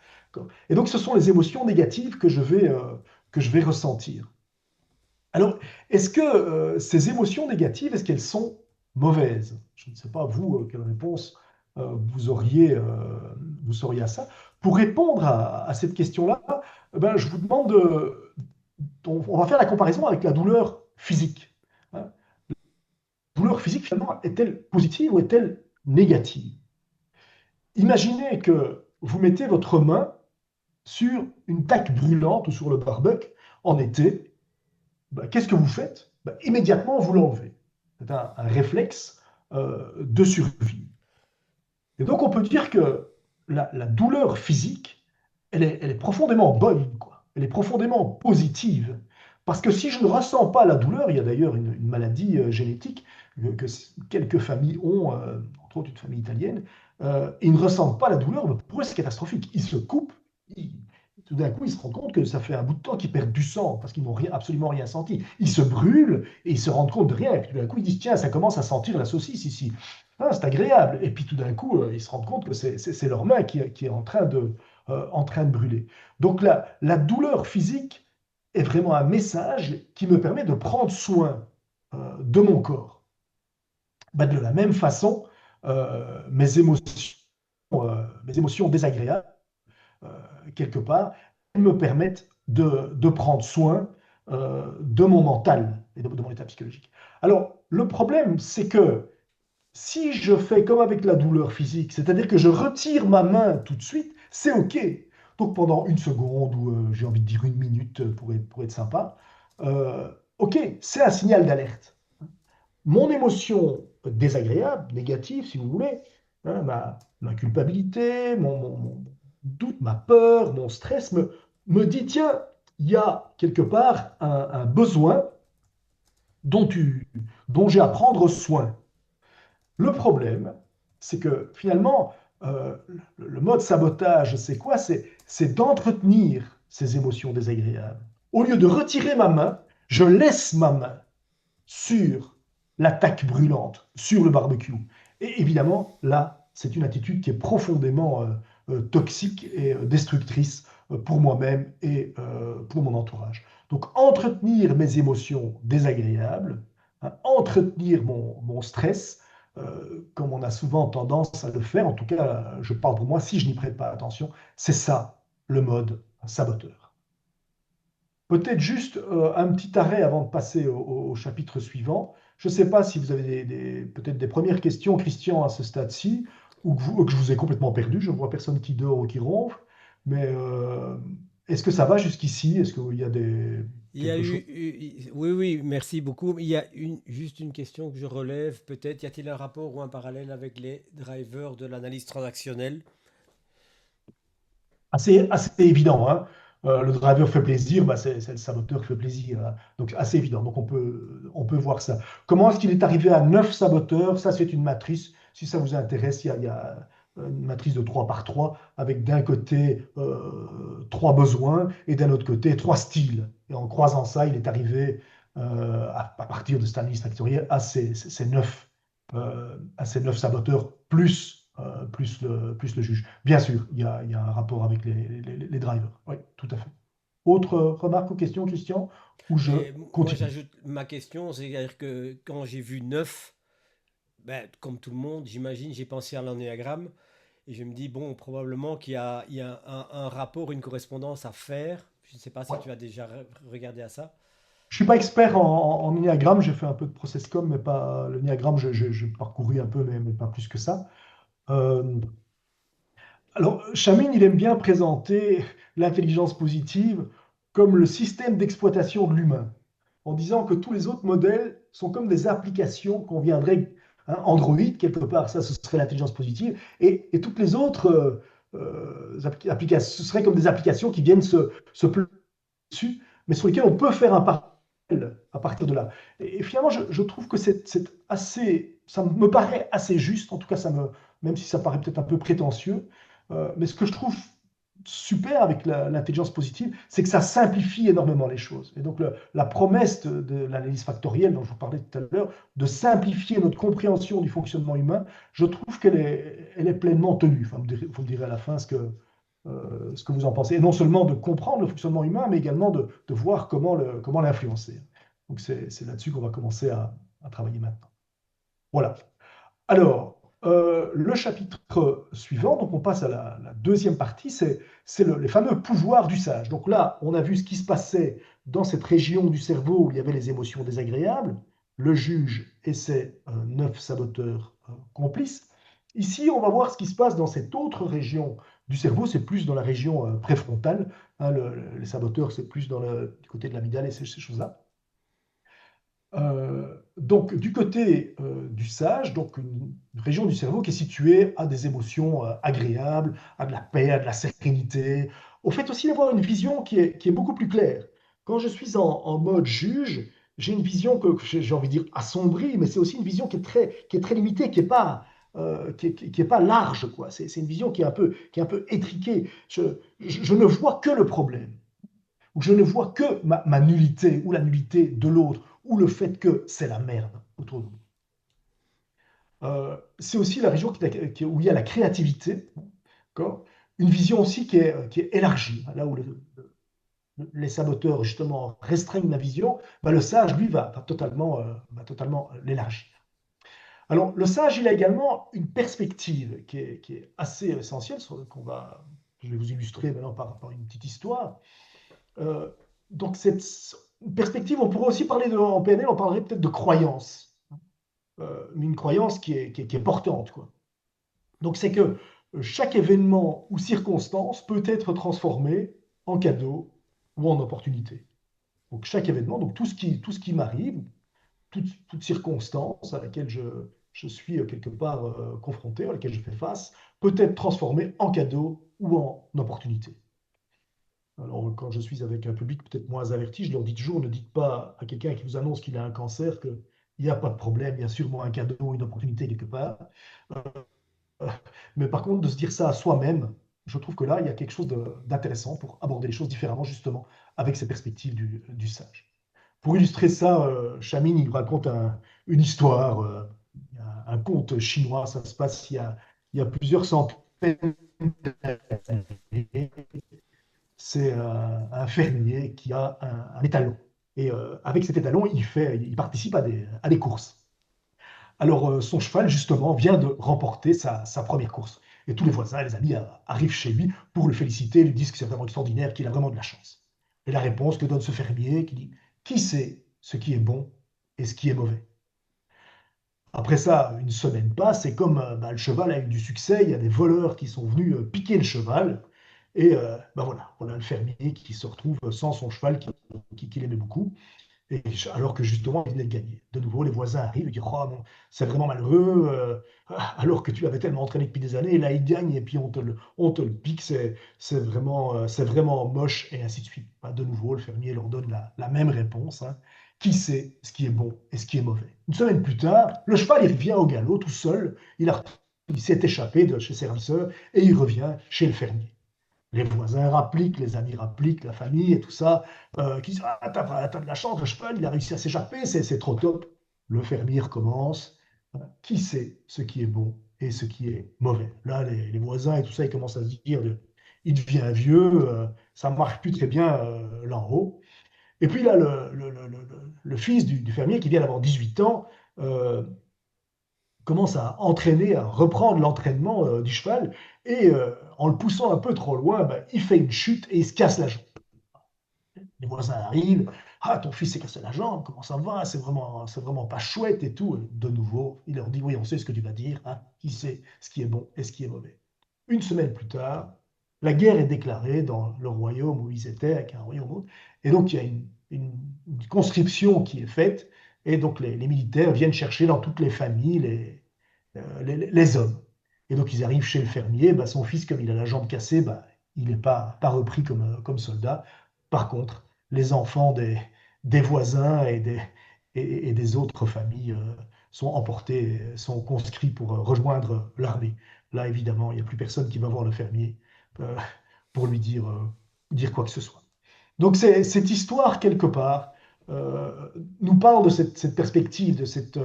Et donc ce sont les émotions négatives que je vais ressentir. Alors, est-ce que ces émotions négatives, est-ce qu'elles sont mauvaises? Je ne sais pas, vous, quelle réponse vous auriez à ça. Pour répondre à cette question-là, ben, je vous demande, on va faire la comparaison avec la douleur physique, hein. La douleur physique, finalement, est-elle positive ou est-elle négative? Imaginez que vous mettez votre main sur une taque brûlante ou sur le barbecue en été. Ben, qu'est-ce que vous faites? Ben, immédiatement, vous l'enlevez. C'est un réflexe de survie. Et donc, on peut dire que la douleur physique, elle est profondément bonne, quoi. Elle est profondément positive. Parce que si je ne ressens pas la douleur, il y a d'ailleurs une maladie génétique que quelques familles ont, entre autres une famille italienne, ils ne ressentent pas la douleur, mais pour eux, c'est catastrophique. Ils se coupent, ils- tout d'un coup, ils se rendent compte que ça fait un bout de temps qu'ils perdent du sang parce qu'ils n'ont absolument rien senti. Ils se brûlent et ils se rendent compte de rien. Et puis tout d'un coup, ils disent, tiens, ça commence à sentir la saucisse ici. Ah, c'est agréable. Et puis tout d'un coup, ils se rendent compte que c'est leur main qui est en train de brûler. Donc la douleur physique est vraiment un message qui me permet de prendre soin de mon corps. Ben, de la même façon, mes émotions désagréables, quelque part, me permettent de prendre soin de mon mental et de mon état psychologique. Alors, le problème, c'est que si je fais comme avec la douleur physique, c'est-à-dire que je retire ma main tout de suite, c'est OK. Donc pendant une seconde ou j'ai envie de dire une minute pour être sympa, OK, c'est un signal d'alerte. Mon émotion désagréable, négative si vous voulez, hein, ma culpabilité, mon doute, ma peur, mon stress me dit, tiens, il y a quelque part un besoin dont, dont j'ai à prendre soin. Le problème, c'est que finalement, le mode sabotage, c'est quoi? C'est d'entretenir ces émotions désagréables. Au lieu de retirer ma main, je laisse ma main sur l'attaque brûlante, sur le barbecue. Et évidemment, là, c'est une attitude qui est profondément toxique et destructrice pour moi-même et pour mon entourage. Donc, entretenir mes émotions désagréables, hein, entretenir mon stress, comme on a souvent tendance à le faire, en tout cas, je parle pour moi, si je n'y prête pas attention, c'est ça le mode saboteur. Peut-être juste un petit arrêt avant de passer au chapitre suivant. Je ne sais pas si vous avez peut-être des premières questions, Christian, à ce stade-ci, ou que je vous ai complètement perdu. Je ne vois personne qui dort ou qui ronfle. Mais est-ce que ça va jusqu'ici? Est-ce qu'il y a Il y a quelque chose? oui, oui, merci beaucoup. Il y a juste une question que je relève, peut-être. Y a-t-il un rapport ou un parallèle avec les drivers de l'analyse transactionnelle? Assez évident, hein. Le driver fait plaisir, bah c'est le saboteur qui fait plaisir, hein. Donc assez évident. Donc on peut voir ça. Comment est-ce qu'il est arrivé à 9 saboteurs? Ça, c'est une matrice. Si ça vous intéresse, il y a une matrice de 3 par 3 avec d'un côté 3 besoins et d'un autre côté 3 styles. Et en croisant ça, il est arrivé à partir de cette analyse factorielle à ces 9, à ces 9 saboteurs plus le juge. Bien sûr, il y a un rapport avec les drivers. Oui, tout à fait. Autre remarque ou question, Christian? Ou je Et moi, continue? j'ajoute ma question, c'est-à-dire que quand j'ai vu 9, ben, comme tout le monde, j'imagine, j'ai pensé à l'ennéagramme et je me dis, bon, probablement il y a un rapport, une correspondance à faire. Je ne sais pas si Ouais. tu as déjà regardé à ça. Je ne suis pas expert en Enneagramme, j'ai fait un peu de processcom, mais pas le Enneagramme, j'ai parcouru un peu, mais pas plus que ça. Euh, alors, Chamine, il aime bien présenter l'intelligence positive comme le système d'exploitation de l'humain, en disant que tous les autres modèles sont comme des applications qu'on viendrait, hein, Android, quelque part, ça, ce serait l'intelligence positive, et toutes les autres applications, ce seraient comme des applications qui viennent se placer dessus, mais sur lesquelles on peut faire un parallèle à partir de là. Et finalement, je trouve que c'est assez, ça me paraît assez juste, en tout cas, même si ça paraît peut-être un peu prétentieux, mais ce que je trouve super avec l'intelligence positive, c'est que ça simplifie énormément les choses. Et donc la promesse de l'analyse factorielle dont je vous parlais tout à l'heure, de simplifier notre compréhension du fonctionnement humain, je trouve elle est pleinement tenue. Enfin, vous me direz à la fin ce que vous en pensez. Et non seulement de comprendre le fonctionnement humain, mais également de voir comment l'influencer. Donc c'est là-dessus qu'on va commencer à travailler maintenant. Voilà. Alors, le chapitre suivant, donc on passe à la deuxième partie, c'est les fameux pouvoirs du sage. Donc là, on a vu ce qui se passait dans cette région du cerveau où il y avait les émotions désagréables, le juge et ses 9 saboteurs complices. Ici, on va voir ce qui se passe dans cette autre région du cerveau, c'est plus dans la région préfrontale, hein, les saboteurs, c'est plus du côté de l'amygdale et ces choses-là. Donc, du côté du sage, donc une région du cerveau qui est située à des émotions agréables, à de la paix, à de la sérénité, au fait aussi d'avoir une vision qui est beaucoup plus claire. Quand je suis en mode juge, j'ai une vision que j'ai envie de dire assombrie, mais c'est aussi une vision qui est très limitée, qui est pas large, quoi. C'est une vision qui est un peu étriquée. Je ne vois que le problème où je ne vois que ma nullité ou la nullité de l'autre ou le fait que c'est la merde autour de nous. C'est aussi la région où il y a la créativité, d'accord. Une vision aussi qui est élargie. Là où les saboteurs, justement, restreignent la vision, bah, le sage, lui, va totalement l'élargir. Alors, le sage, il a également une perspective qui est assez essentielle, qu'on va Je vais vous illustrer maintenant par une petite histoire. Euh, donc, cette perspective, on pourrait aussi parler en PNL, on parlerait peut-être de croyance, mais une croyance qui est portante, quoi. Donc, c'est que chaque événement ou circonstance peut être transformé en cadeau ou en opportunité. Donc, chaque événement, donc tout ce qui m'arrive, toute circonstance à laquelle je suis quelque part confronté, à laquelle je fais face, peut être transformé en cadeau ou en opportunité. Alors, quand je suis avec un public peut-être moins averti, je leur dis toujours, ne dites pas à quelqu'un qui vous annonce qu'il a un cancer qu'il n'y a pas de problème, il y a sûrement un cadeau ou une opportunité quelque part. Mais par contre, de se dire ça à soi-même, je trouve que là, il y a quelque chose d'intéressant pour aborder les choses différemment, justement, avec ces perspectives du sage. Pour illustrer ça, Chamin, il raconte une histoire, un conte chinois, ça se passe il y a plusieurs centaines d'années. C'est un fermier qui a un étalon. Et avec cet étalon, il participe à des courses. Alors, son cheval, justement, vient de remporter sa première course. Et tous les voisins, les amis arrivent chez lui pour le féliciter, lui disent que c'est vraiment extraordinaire, qu'il a vraiment de la chance. Et la réponse que donne ce fermier qui dit, qui sait ce qui est bon et ce qui est mauvais? Après ça, une semaine passe et comme le cheval a eu du succès, il y a des voleurs qui sont venus piquer le cheval. Et voilà le fermier qui se retrouve sans son cheval qu'il aimait beaucoup. Et alors que justement, il venait de gagner. De nouveau, les voisins arrivent et disent, oh non, c'est vraiment malheureux, alors que tu l'avais tellement entraîné depuis des années, et là il gagne, et puis on te le pique, c'est vraiment moche, et ainsi de suite. De nouveau, le fermier leur donne la même réponse, hein. Qui sait ce qui est bon et ce qui est mauvais? Une semaine plus tard, le cheval il revient au galop tout seul, il s'est échappé de chez ses ravisseurs, et il revient chez le fermier. Les voisins rappliquent, les amis rappliquent, la famille et tout ça, qui disent, ah, t'as de la chance, le cheval, il a réussi à s'échapper, c'est trop top. Le fermier recommence. Qui sait ce qui est bon et ce qui est mauvais? Là, les voisins et tout ça, ils commencent à se dire, il devient vieux, ça marche plus très bien là en haut. Et puis là, le fils du fermier qui vient d'avoir 18 ans, euh, commence à entraîner, à reprendre l'entraînement du cheval, et en le poussant un peu trop loin, il fait une chute et il se casse la jambe. Les voisins arrivent, ah, ton fils s'est cassé la jambe, comment ça va? C'est vraiment pas chouette et tout. De nouveau, il leur dit, oui, on sait ce que tu vas dire, hein. Qui sait ce qui est bon et ce qui est mauvais? Une semaine plus tard, la guerre est déclarée dans le royaume où ils étaient, avec un royaume autre, et donc il y a une conscription qui est faite, et donc les militaires viennent chercher dans toutes les familles les hommes. Et donc ils arrivent chez le fermier, son fils, comme il a la jambe cassée, il n'est pas repris comme soldat. Par contre, les enfants des voisins et des autres familles sont emportés, sont conscrits pour rejoindre l'armée. Là, évidemment, il n'y a plus personne qui va voir le fermier euh, pour lui dire quoi que ce soit. Donc, cette histoire, quelque part, nous parle de cette perspective, de cette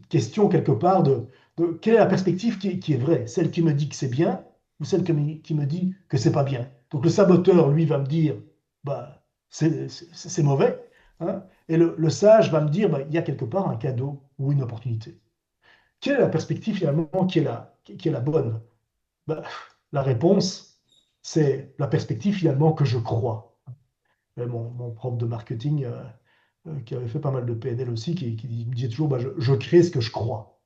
question, quelque part, de quelle est la perspective qui est vraie, celle qui me dit que c'est bien ou celle qui me dit que c'est pas bien. Donc, le saboteur, lui, va me dire, c'est mauvais, hein, et le sage va me dire, il y a quelque part un cadeau ou une opportunité. Quelle est la perspective, finalement, qui est la bonne? Ben, la réponse, c'est la perspective, finalement, que je crois. Mon prof de marketing, qui avait fait pas mal de PNL aussi, qui me disait toujours, je crée ce que je crois.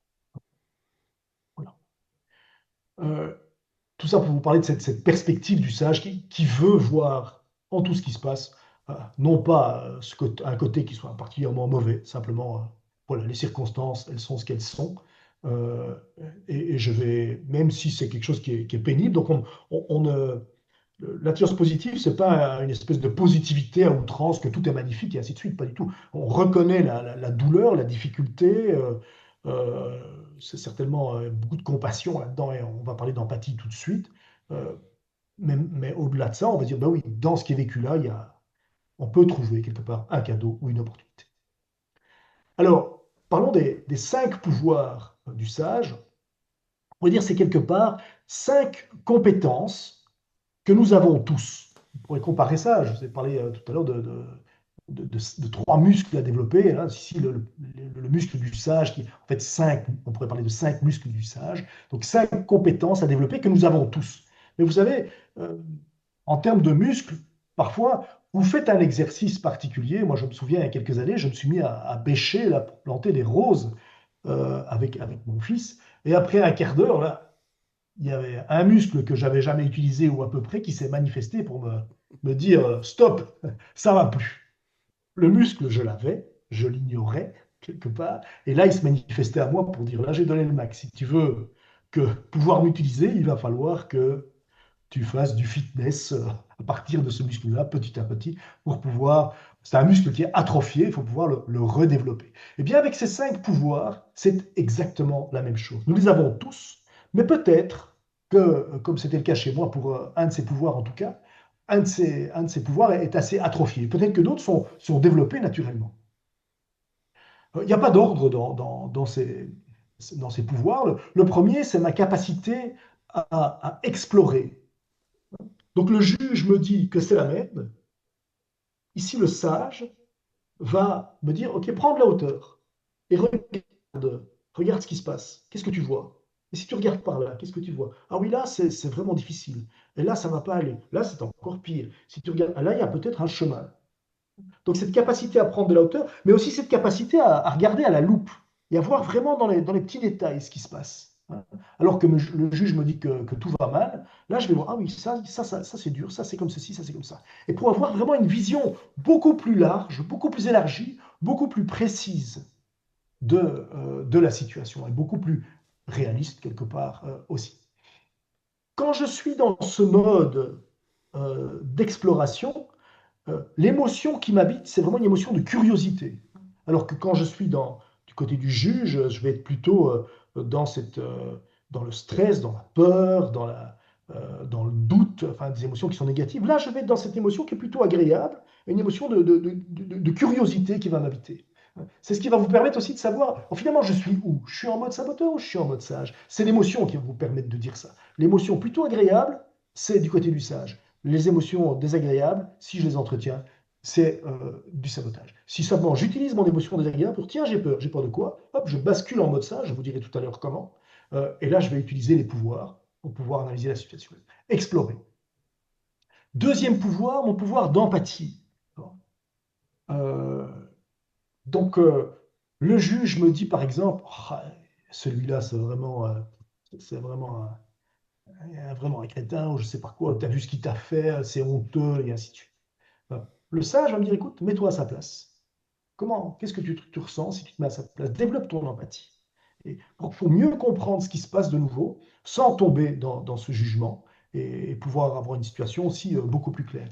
Voilà. Euh, tout ça pour vous parler de cette perspective du sage qui veut voir en tout ce qui se passe, non pas un côté qui soit particulièrement mauvais, simplement, voilà, les circonstances, elles sont ce qu'elles sont. Euh, et je vais, même si c'est quelque chose qui est pénible, donc on ne l'intelligence positive, c'est pas une espèce de positivité à outrance, que tout est magnifique et ainsi de suite, pas du tout. On reconnaît la douleur, la difficulté, c'est certainement beaucoup de compassion là-dedans, et on va parler d'empathie tout de suite. Euh, mais au-delà de ça, on va dire, ben oui, dans ce qui est vécu là, on peut trouver quelque part un cadeau ou une opportunité. Alors, parlons des 5 pouvoirs du sage. On va dire c'est quelque part 5 compétences que nous avons tous. On pourrait comparer ça, je vous ai parlé tout à l'heure de 3 muscles à développer, hein. Ici, le muscle du sage, qui en fait 5, on pourrait parler de 5 muscles du sage. Donc 5 compétences à développer que nous avons tous. Mais vous savez, euh, en termes de muscles, parfois, vous faites un exercice particulier. Moi, je me souviens, il y a quelques années, je me suis mis à bêcher là, pour planter des roses avec mon fils. Et après un quart d'heure, là, il y avait un muscle que j'avais jamais utilisé ou à peu près qui s'est manifesté pour me dire stop, ça va plus. Le muscle, je l'avais, je l'ignorais quelque part. Et là, il se manifestait à moi pour dire là, j'ai donné le max. Si tu veux pouvoir m'utiliser, il va falloir que tu fasses du fitness à partir de ce muscle-là, petit à petit, pour pouvoir. C'est un muscle qui est atrophié, il faut pouvoir le redévelopper. Eh bien, avec ces 5 pouvoirs, c'est exactement la même chose. Nous les avons tous, mais peut-être que, comme c'était le cas chez moi pour un de ces pouvoirs en tout cas, un de ces pouvoirs est assez atrophié. Peut-être que d'autres sont développés naturellement. Il n'y a pas d'ordre dans ces pouvoirs. Le premier, c'est ma capacité à explorer. Donc le juge me dit que c'est la même. Ici, le sage va me dire, OK, prends de la hauteur et regarde ce qui se passe. Qu'est-ce que tu vois? Et si tu regardes par là, qu'est-ce que tu vois? Ah oui, là, c'est vraiment difficile. Et là, ça ne va pas aller. Là, c'est encore pire. Si tu regardes, ah, là, il y a peut-être un chemin. Donc cette capacité à prendre de la hauteur, mais aussi cette capacité à regarder à la loupe et à voir vraiment dans les petits détails ce qui se passe. Hein. Alors que le juge me dit que tout va mal, là je vais voir, ah oui, ça c'est dur, ça c'est comme ceci, ça c'est comme ça. Et pour avoir vraiment une vision beaucoup plus large, beaucoup plus élargie, beaucoup plus précise de la situation et beaucoup plus réaliste quelque part aussi. Quand je suis dans ce mode d'exploration, l'émotion qui m'habite, c'est vraiment une émotion de curiosité. Alors que quand je suis du côté du juge, je vais être plutôt dans le stress, dans la peur, dans le doute, enfin des émotions qui sont négatives. Là, je vais être dans cette émotion qui est plutôt agréable, une émotion de curiosité qui va m'habiter. C'est ce qui va vous permettre aussi de savoir, finalement, je suis où? Je suis en mode saboteur ou je suis en mode sage? C'est l'émotion qui va vous permettre de dire ça. L'émotion plutôt agréable, c'est du côté du sage. Les émotions désagréables, si je les entretiens, c'est du sabotage. Si simplement j'utilise mon émotion désagréable pour tiens, j'ai peur de quoi? Hop, je bascule en mode sage, je vous dirai tout à l'heure comment. Et là, je vais utiliser les pouvoirs pour pouvoir analyser la situation. Explorer. Deuxième pouvoir, mon pouvoir d'empathie. Euh, donc, le juge me dit par exemple, ah, celui-là, c'est vraiment vraiment un crétin, ou je sais pas quoi, tu as vu ce qu'il t'a fait, c'est honteux, et ainsi de suite. Voilà. Le sage va me dire, écoute, mets-toi à sa place. Qu'est-ce que tu ressens si tu te mets à sa place? Développe ton empathie. Et pour mieux comprendre ce qui se passe de nouveau, sans tomber dans ce jugement, et pouvoir avoir une situation aussi beaucoup plus claire.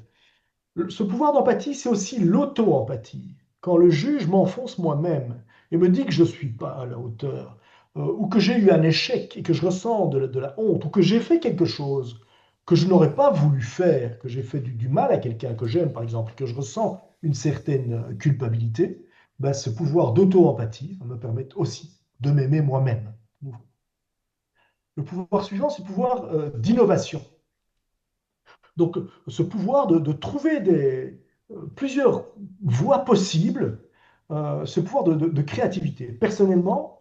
Ce pouvoir d'empathie, c'est aussi l'auto-empathie. Quand le juge m'enfonce moi-même et me dit que je ne suis pas à la hauteur, ou que j'ai eu un échec et que je ressens de la honte, ou que j'ai fait quelque chose que je n'aurais pas voulu faire, que j'ai fait du mal à quelqu'un que j'aime, par exemple, que je ressens une certaine culpabilité, ben, ce pouvoir d'auto-empathie va me permettre aussi de m'aimer moi-même. Le pouvoir suivant, c'est le pouvoir d'innovation. Donc, ce pouvoir de trouver plusieurs voies possibles, ce pouvoir de créativité. Personnellement,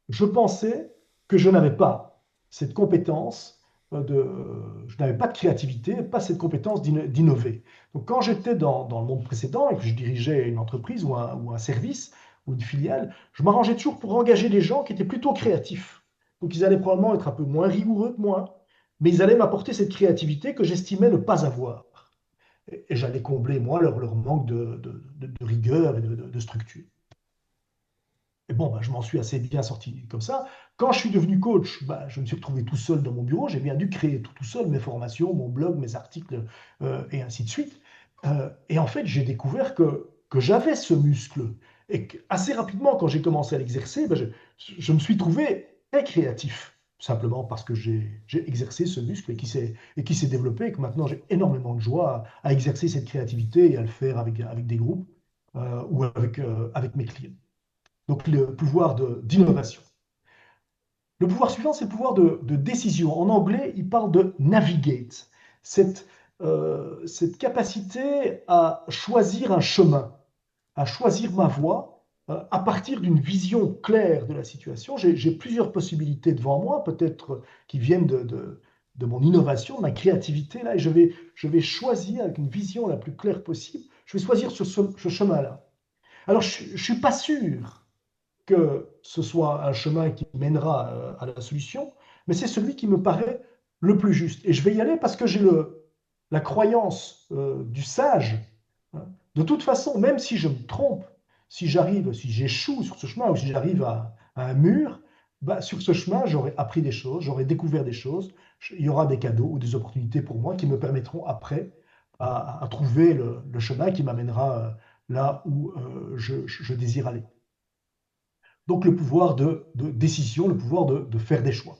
je pensais que je n'avais pas cette compétence je n'avais pas de créativité, pas cette compétence d'innover. Donc, quand j'étais dans le monde précédent et que je dirigeais une entreprise ou un service ou une filiale, je m'arrangeais toujours pour engager des gens qui étaient plutôt créatifs. Donc, ils allaient probablement être un peu moins rigoureux que moi, mais ils allaient m'apporter cette créativité que j'estimais ne pas avoir. Et j'allais combler, moi, leur manque de rigueur et de structure. Et bon, bah, je m'en suis assez bien sorti comme ça. Quand je suis devenu coach, bah, je me suis retrouvé tout seul dans mon bureau. J'ai bien dû créer tout seul mes formations, mon blog, mes articles, et ainsi de suite. Et en fait, j'ai découvert que j'avais ce muscle. Et assez rapidement, quand j'ai commencé à l'exercer, bah, je me suis trouvé très créatif. Simplement parce que j'ai exercé ce muscle et qui s'est développé, et que maintenant j'ai énormément de joie à exercer cette créativité et à le faire avec des groupes ou avec mes clients. Donc le pouvoir d'innovation. Le pouvoir suivant, c'est le pouvoir de décision. En anglais, il parle de navigate. Cette capacité à choisir un chemin, à choisir ma voie, à partir d'une vision claire de la situation. J'ai plusieurs possibilités devant moi, peut-être qui viennent de mon innovation, de ma créativité, là, et je vais choisir avec une vision la plus claire possible, je vais choisir ce chemin-là. Alors, je ne suis pas sûr que ce soit un chemin qui mènera à la solution, mais c'est celui qui me paraît le plus juste. Et je vais y aller parce que j'ai la croyance du sage. Hein. De toute façon, même si je me trompe, si j'arrive, si j'échoue sur ce chemin ou si j'arrive à un mur, bah, sur ce chemin, j'aurai appris des choses, j'aurai découvert des choses, il y aura des cadeaux ou des opportunités pour moi qui me permettront après à trouver le chemin qui m'amènera là où je désire aller. Donc le pouvoir de décision, le pouvoir de faire des choix.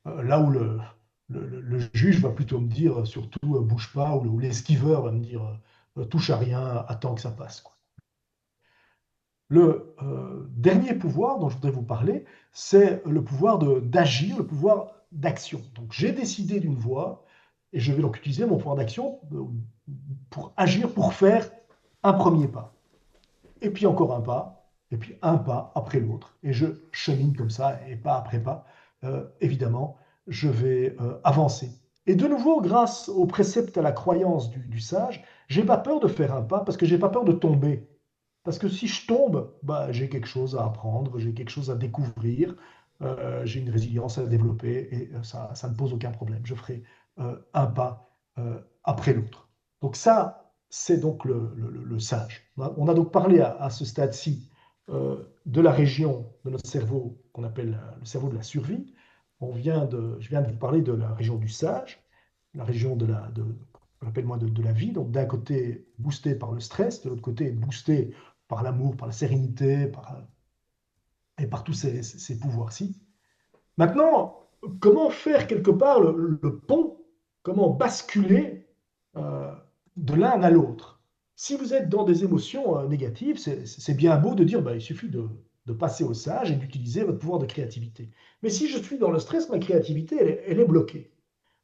Là où le juge va plutôt me dire surtout bouge pas, ou l'esquiveur va me dire touche à rien, attends que ça passe, quoi. Le dernier pouvoir dont je voudrais vous parler, c'est le pouvoir d'agir, le pouvoir d'action. Donc j'ai décidé d'une voie et je vais donc utiliser mon pouvoir d'action pour agir, pour faire un premier pas. Et puis encore un pas, et puis un pas après l'autre. Et je chemine comme ça, et pas après pas. Évidemment, je vais avancer. Et de nouveau, grâce au précepte, à la croyance du sage, j'ai pas peur de faire un pas parce que j'ai pas peur de tomber. Parce que si je tombe, bah, j'ai quelque chose à apprendre, j'ai quelque chose à découvrir, j'ai une résilience à développer et ça ne pose aucun problème. Je ferai un pas après l'autre. Donc ça, c'est donc le sage. On a donc parlé à ce stade-ci de la région de notre cerveau qu'on appelle le cerveau de la survie. Je viens de vous parler de la région du sage, la région qu'on appelle moi de la vie. Donc d'un côté boosté par le stress, de l'autre côté boosté par l'amour, par la sérénité, et par tous ces pouvoirs-ci. Maintenant, comment faire quelque part le pont, comment basculer euh, de l'un à l'autre? Si vous êtes dans des émotions négatives, c'est bien beau de dire bah, il suffit de passer au sage et d'utiliser votre pouvoir de créativité. Mais si je suis dans le stress, ma créativité, elle est bloquée.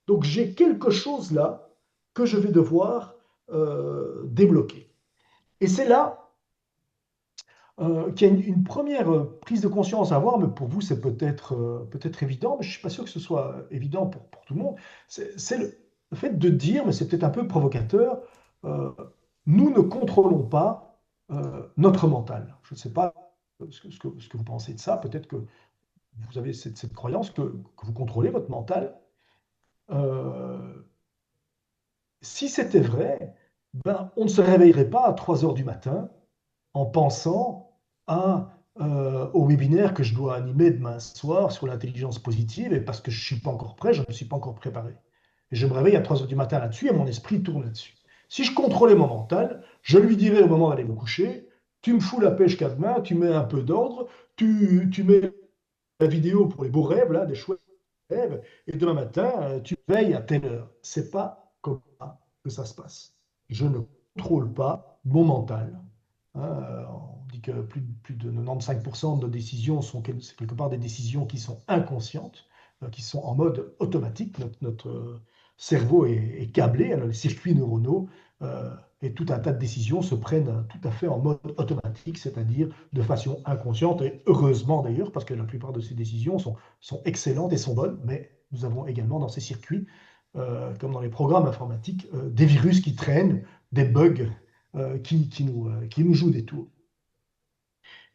Donc j'ai quelque chose là que je vais devoir débloquer. Et c'est là qu'il y a une première prise de conscience à avoir, mais pour vous c'est peut-être évident, mais je ne suis pas sûr que ce soit évident pour tout le monde. C'est le fait de dire, mais c'est peut-être un peu provocateur, euh, nous ne contrôlons pas notre mental. Je ne sais pas ce que vous pensez de ça, peut-être que vous avez cette croyance que vous contrôlez votre mental. Euh, Si c'était vrai, ben, on ne se réveillerait pas à 3 heures du matin en pensant au webinaire que je dois animer demain soir sur l'intelligence positive, et parce que je ne suis pas encore prêt, je ne me suis pas encore préparé. Et je me réveille à 3 heures du matin là-dessus, et mon esprit tourne là-dessus. Si je contrôlais mon mental, je lui dirais au moment d'aller me coucher, tu me fous la pêche qu'à demain, tu mets un peu d'ordre, tu mets la vidéo pour les beaux rêves, là, des chouettes rêves, et demain matin, tu veilles à telle heure. C'est pas comme ça que ça se passe. Je ne contrôle pas mon mental. Hein, on dit que plus de 95% de nos décisions sont quelque part des décisions qui sont inconscientes, qui sont en mode automatique. Notre cerveau est câblé, alors les circuits neuronaux et tout un tas de décisions se prennent tout à fait en mode automatique, c'est-à-dire de façon inconsciente, et heureusement d'ailleurs, parce que la plupart de ces décisions sont excellentes et sont bonnes, mais nous avons également dans ces circuits, comme dans les programmes informatiques, des virus qui traînent, des bugs qui nous jouent des tours.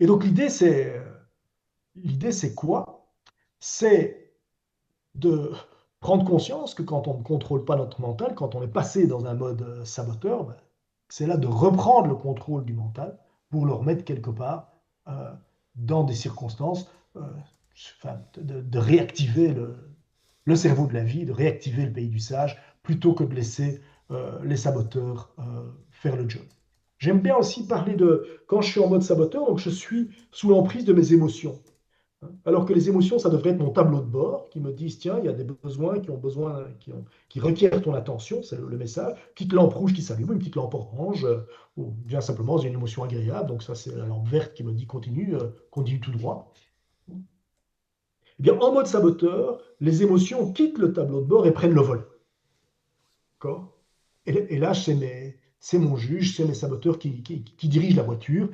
Et donc l'idée c'est quoi? C'est de prendre conscience que quand on ne contrôle pas notre mental, quand on est passé dans un mode saboteur, ben, c'est là de reprendre le contrôle du mental pour le remettre quelque part euh, dans des circonstances, enfin, de réactiver le cerveau de la vie, de réactiver le pays du sage, plutôt que de laisser les saboteurs faire le job. J'aime bien aussi parler de quand je suis en mode saboteur, donc je suis sous l'emprise de mes émotions. Alors que les émotions, ça devrait être mon tableau de bord qui me disent, tiens, il y a des besoins qui requièrent ton attention, c'est le message. Petite lampe rouge qui s'allume, une petite lampe orange, ou bien simplement, j'ai une émotion agréable, donc ça, c'est la lampe verte qui me dit continue, continue tout droit. Eh bien, en mode saboteur, les émotions quittent le tableau de bord et prennent le vol. D'accord. Et là, c'est mon juge, c'est mes saboteurs qui dirigent la voiture.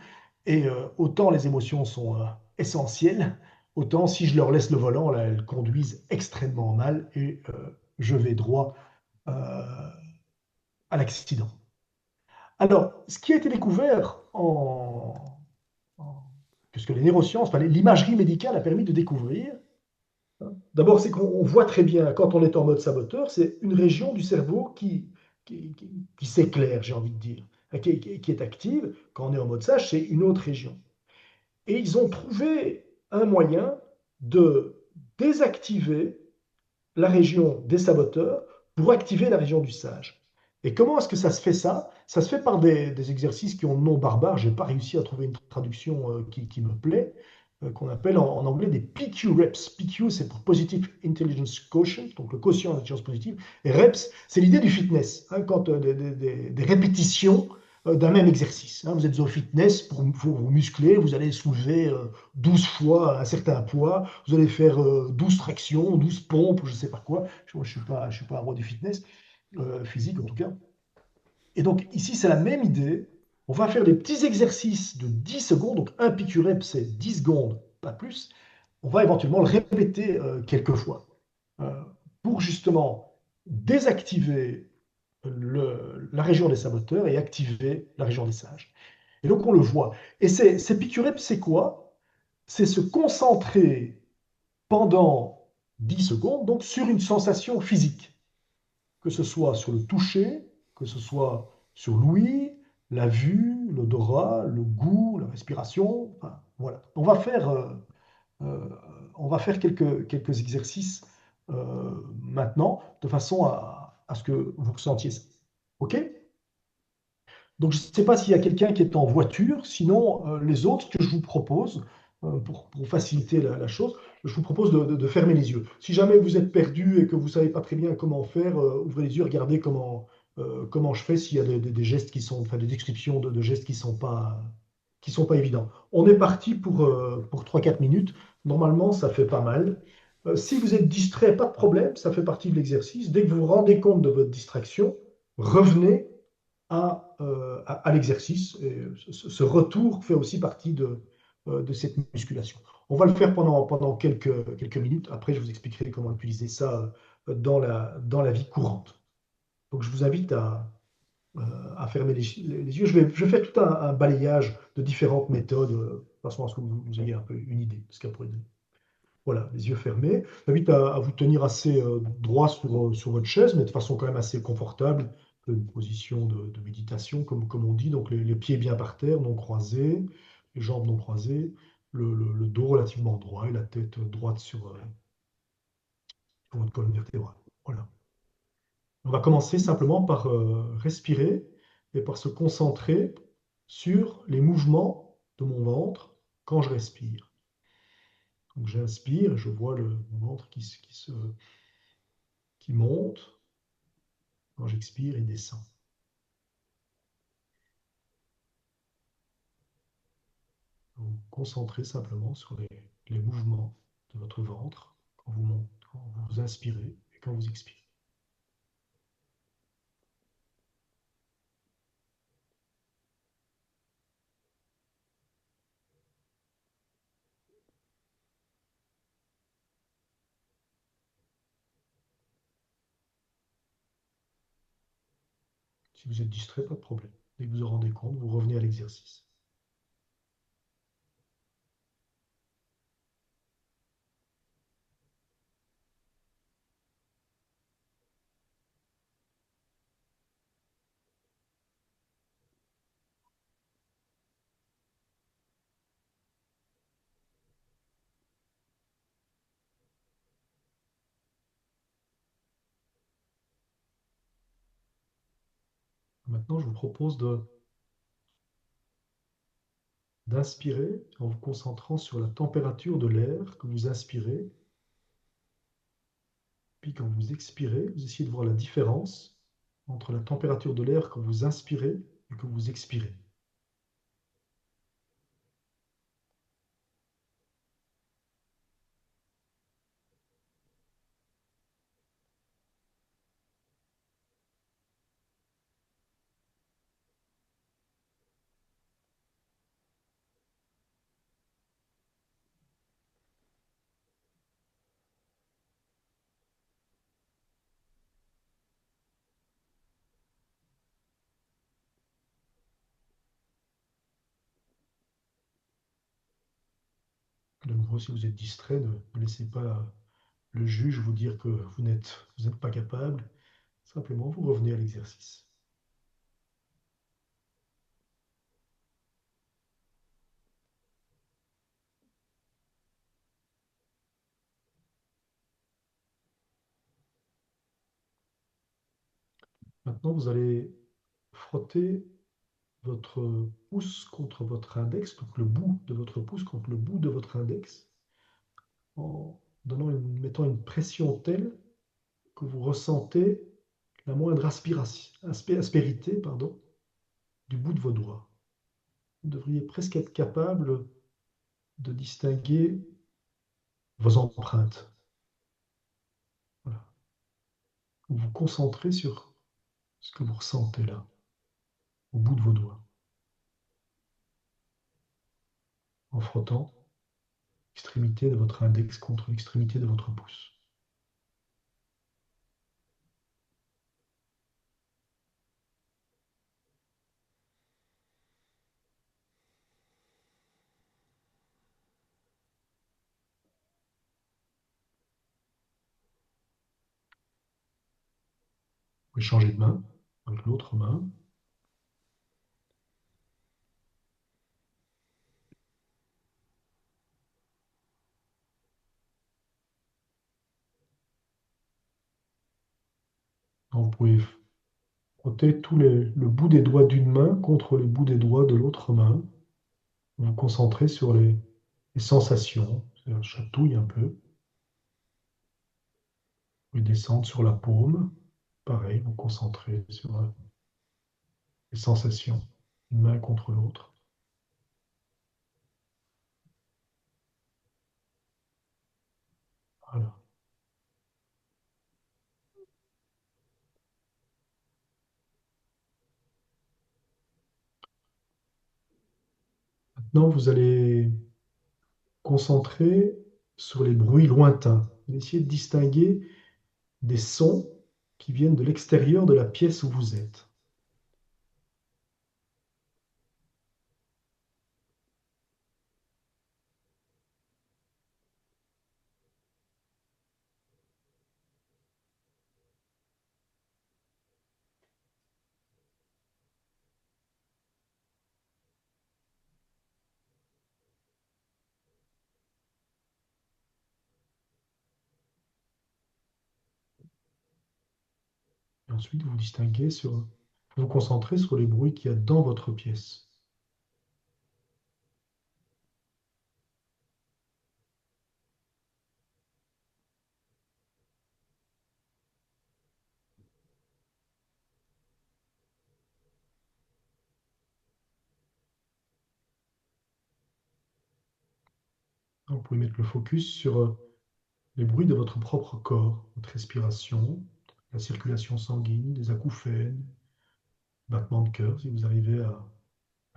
Et autant les émotions sont essentielles, autant si je leur laisse le volant, là, elles conduisent extrêmement mal. Et je vais droit à l'accident. Alors, ce qui a été découvert en- que les neurosciences, enfin, l'imagerie médicale a permis de découvrir, d'abord, c'est qu'on voit très bien, quand on est en mode saboteur, c'est une région du cerveau qui s'éclaire, j'ai envie de dire, qui est active. Quand on est en mode sage, c'est une autre région. Et ils ont trouvé un moyen de désactiver la région des saboteurs pour activer la région du sage. Et comment est-ce que ça se fait ça? Ça se fait par des exercices qui ont un nom barbare, je n'ai pas réussi à trouver une traduction qui me plaît, qu'on appelle en anglais des PQ reps. PQ, c'est pour Positive Intelligence Quotient, donc le quotient d'intelligence positive. Et reps, c'est l'idée du fitness, hein, quand des répétitions d'un même exercice, hein. Vous êtes au fitness pour vous muscler, vous allez soulever 12 fois un certain poids, vous allez faire 12 tractions, 12 pompes, je ne sais pas quoi. Je ne je suis pas un roi du fitness, physique en tout cas. Et donc ici, c'est la même idée. On va faire des petits exercices de 10 secondes, donc un picurep, c'est 10 secondes, pas plus. On va éventuellement le répéter quelques fois euh, pour justement désactiver la région des saboteurs et activer la région des sages. Et donc on le voit. Et ces piqûres, c'est quoi? C'est se concentrer pendant 10 secondes donc sur une sensation physique, que ce soit sur le toucher, que ce soit sur l'ouïe, la vue, l'odorat, le goût, la respiration. Enfin, voilà. Euh, on va faire quelques exercices maintenant de façon à ce que vous ressentiez ça. OK? Donc, je ne sais pas s'il y a quelqu'un qui est en voiture. Sinon, les autres que je vous propose, pour faciliter la chose, je vous propose de fermer les yeux. Si jamais vous êtes perdu et que vous ne savez pas très bien comment faire, ouvrez les yeux, regardez comment je fais s'il y a des gestes qui sont, enfin des descriptions de gestes qui sont pas évidents. On est parti pour 3-4 minutes. Normalement, ça fait pas mal. Si vous êtes distrait, pas de problème, ça fait partie de l'exercice. Dès que vous vous rendez compte de votre distraction, revenez à l'exercice. Et ce retour fait aussi partie de cette musculation. On va le faire pendant quelques minutes. Après, je vous expliquerai comment utiliser ça dans la vie courante. Donc, je vous invite euh, à fermer les yeux. Je vais faire tout un balayage de différentes méthodes, de façon à ce que vous ayez un peu une idée de ce qu'elle pourrait donner. Voilà, les yeux fermés. J'invite à vous tenir assez droit sur votre chaise, mais de façon quand même assez confortable. Une position de méditation, comme on dit. Donc les pieds bien par terre, non croisés, les jambes non croisées, le dos relativement droit et la tête droite sur votre colonne vertébrale. Voilà. On va commencer simplement par respirer et par se concentrer sur les mouvements de mon ventre quand je respire. Donc j'inspire et je vois mon ventre qui monte. Quand j'expire, il descend. Vous vous concentrez simplement sur les mouvements de votre ventre quand vous inspirez et quand vous expirez. Si vous êtes distrait, pas de problème. Dès que vous vous rendez compte, vous revenez à l'exercice. Maintenant, je vous propose d'inspirer en vous concentrant sur la température de l'air que vous inspirez. Puis quand vous expirez, vous essayez de voir la différence entre la température de l'air que vous inspirez et que vous expirez. De nouveau, si vous êtes distrait, ne laissez pas le juge vous dire que vous n'êtes pas capable. Simplement, vous revenez à l'exercice. Maintenant, vous allez frotter votre pouce contre votre index, donc le bout de votre pouce contre le bout de votre index, en mettant une pression telle que vous ressentez la moindre aspérité, du bout de vos doigts. Vous devriez presque être capable de distinguer vos empreintes. Voilà. Vous vous concentrez sur ce que vous ressentez là, au bout de vos doigts, en frottant l'extrémité de votre index contre l'extrémité de votre pouce. Vous pouvez changer de main avec l'autre main. Donc, vous pouvez frotter le bout des doigts d'une main contre le bout des doigts de l'autre main. Vous vous concentrez sur les sensations, ça chatouille un peu. Vous pouvez descendre sur la paume. Pareil, vous vous concentrez sur les sensations, une main contre l'autre. Voilà. Maintenant, vous allez concentrer sur les bruits lointains. Vous allez essayer de distinguer des sons qui viennent de l'extérieur de la pièce où vous êtes. Et ensuite, vous vous concentrez sur les bruits qu'il y a dans votre pièce. Vous pouvez mettre le focus sur les bruits de votre propre corps, votre respiration, la circulation sanguine, les acouphènes, battements de cœur, si vous arrivez à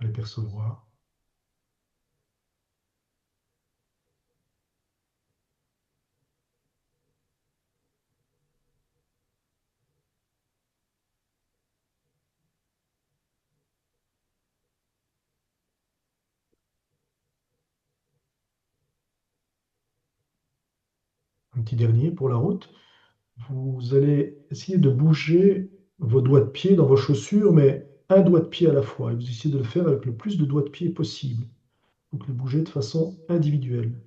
les percevoir. Un petit dernier pour la route. Vous allez essayer de bouger vos doigts de pied dans vos chaussures, mais un doigt de pied à la fois. Et vous essayez de le faire avec le plus de doigts de pied possible. Donc le bouger de façon individuelle.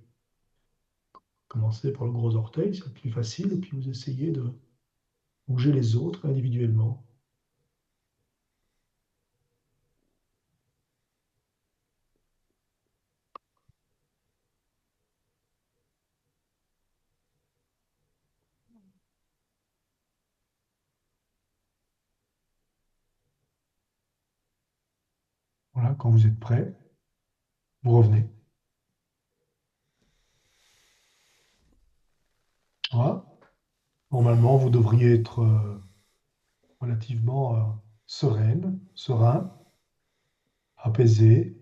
Commencez par le gros orteil, c'est le plus facile, et puis vous essayez de bouger les autres individuellement. Voilà, quand vous êtes prêt, vous revenez. Voilà. Normalement, vous devriez être relativement serein, apaisé.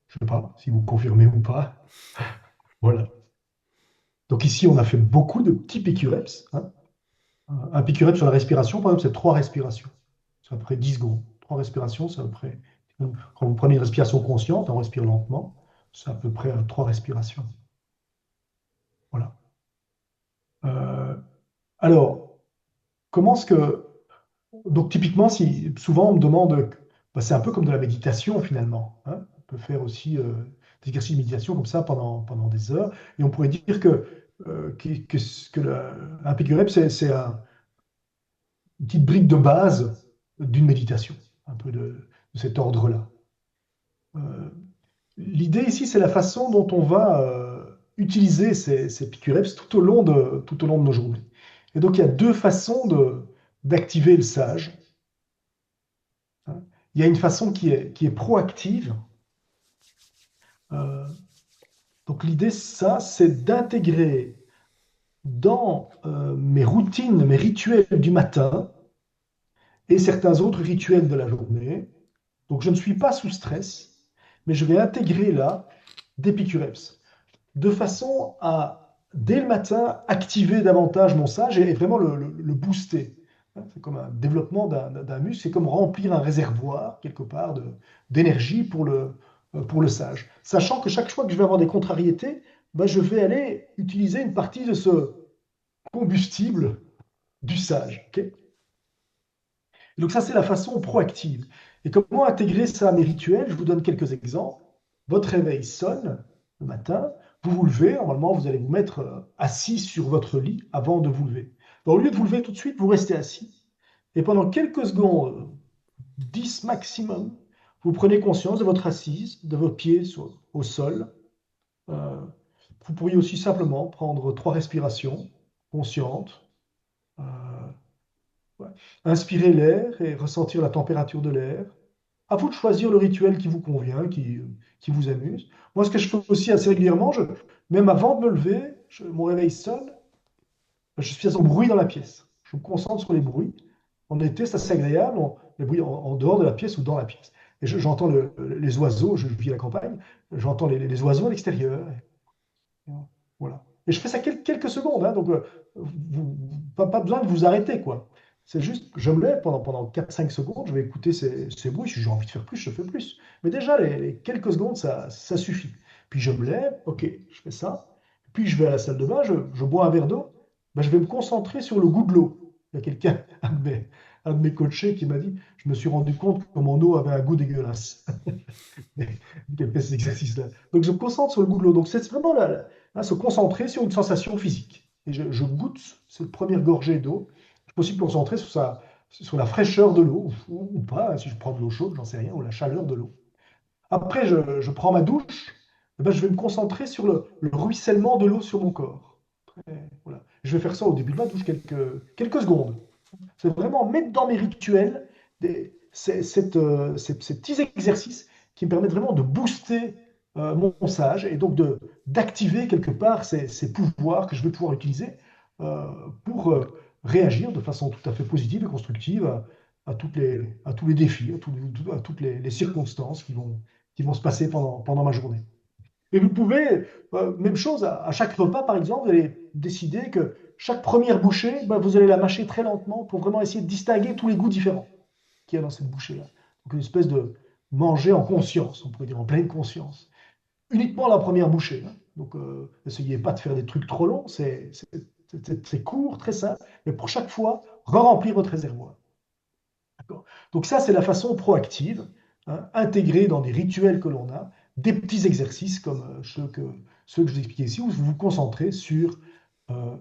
Je ne sais pas si vous confirmez ou pas. Voilà. Donc ici, on a fait beaucoup de petits picureps, hein. Un picurep sur la respiration, par exemple, c'est 3 respirations. C'est à peu près 10 secondes. 3 respirations, c'est à peu près. Quand vous prenez une respiration consciente, on respire lentement. C'est à peu près 3 respirations. Voilà. Euh, alors, comment est-ce que... Donc, typiquement, si souvent on me demande, bah, c'est un peu comme de la méditation finalement, hein. On peut faire aussi des exercices de méditation comme ça pendant des heures. Et on pourrait dire que un PQREP, c'est une petite brique de base d'une méditation, un peu de cet ordre-là. Euh, L'idée ici, c'est la façon dont on va utiliser ces PQREPS tout au long de nos journées. Et donc, il y a deux façons d'activer le sage, hein. Il y a une façon qui est proactive. Euh, donc, l'idée, ça, c'est d'intégrer dans mes routines, mes rituels du matin et certains autres rituels de la journée. Donc, je ne suis pas sous stress, mais je vais intégrer là des PQREPS, de façon à, dès le matin, activer davantage mon sage et vraiment le booster. C'est comme un développement d'un muscle, c'est comme remplir un réservoir, quelque part, d'énergie pour le sage. Sachant que chaque fois que je vais avoir des contrariétés, ben, je vais aller utiliser une partie de ce combustible du sage. Ok. Donc ça, c'est la façon proactive. Et comment intégrer ça à mes rituels? Je vous donne quelques exemples. Votre réveil sonne le matin, vous vous levez, normalement, vous allez vous mettre assis sur votre lit avant de vous lever. Donc, au lieu de vous lever tout de suite, vous restez assis. Et pendant quelques secondes, 10 maximum, vous prenez conscience de votre assise, de vos pieds au sol. Euh, Vous pourriez aussi simplement prendre 3 respirations conscientes. Euh, Ouais. Inspirez l'air et ressentir la température de l'air. À vous de choisir le rituel qui vous convient, qui vous amuse. Moi, ce que je fais aussi assez régulièrement, même avant de me lever, mon réveil sonne, je suis à un bruit dans la pièce. Je me concentre sur les bruits. En été, c'est assez agréable, les bruits en dehors de la pièce ou dans la pièce. Et j'entends les oiseaux, je vis à la campagne, j'entends les oiseaux à l'extérieur. Voilà. Et je fais ça quelques secondes, hein, donc pas besoin de vous arrêter, quoi. C'est juste, je me lève pendant 4-5 secondes, je vais écouter ces bruits. Si j'ai envie de faire plus, je fais plus. Mais déjà, les quelques secondes, ça suffit. Puis je me lève, ok, je fais ça. Puis je vais à la salle de bain, je bois un verre d'eau. Ben, je vais me concentrer sur le goût de l'eau. Il y a quelqu'un, un de mes coachés, qui m'a dit, je me suis rendu compte que mon eau avait un goût dégueulasse. Qui a fait ces exercices-là. Donc je me concentre sur le goût de l'eau. Donc c'est vraiment là, se concentrer sur une sensation physique. Et je goûte cette première gorgée d'eau. Je peux aussi me concentrer sur la fraîcheur de l'eau, ou pas, hein, si je prends de l'eau chaude, j'en sais rien, ou la chaleur de l'eau. Après, je prends ma douche, et ben, je vais me concentrer sur le ruissellement de l'eau sur mon corps. Voilà. Je vais faire ça au début de ma douche, quelques secondes. C'est vraiment mettre dans mes rituels ces petits exercices qui me permettent vraiment de booster mon sage et donc d'activer quelque part ces pouvoirs que je vais pouvoir utiliser euh, pour réagir de façon tout à fait positive et constructive à tous les défis, à toutes les circonstances qui vont se passer pendant ma journée. Et vous pouvez, même chose, à chaque repas, par exemple, vous allez décider que chaque première bouchée, ben, vous allez la mâcher très lentement pour vraiment essayer de distinguer tous les goûts différents qu'il y a dans cette bouchée-là. Donc une espèce de manger en conscience, on pourrait dire en pleine conscience. Uniquement la première bouchée, hein. Donc n'essayez pas de faire des trucs trop longs, c'est court, très simple, mais pour chaque fois, re-remplir votre réservoir. D'accord. Donc ça, c'est la façon proactive, hein, intégrée dans des rituels que l'on a, des petits exercices comme ceux que je vous expliquais ici, où vous vous concentrez sur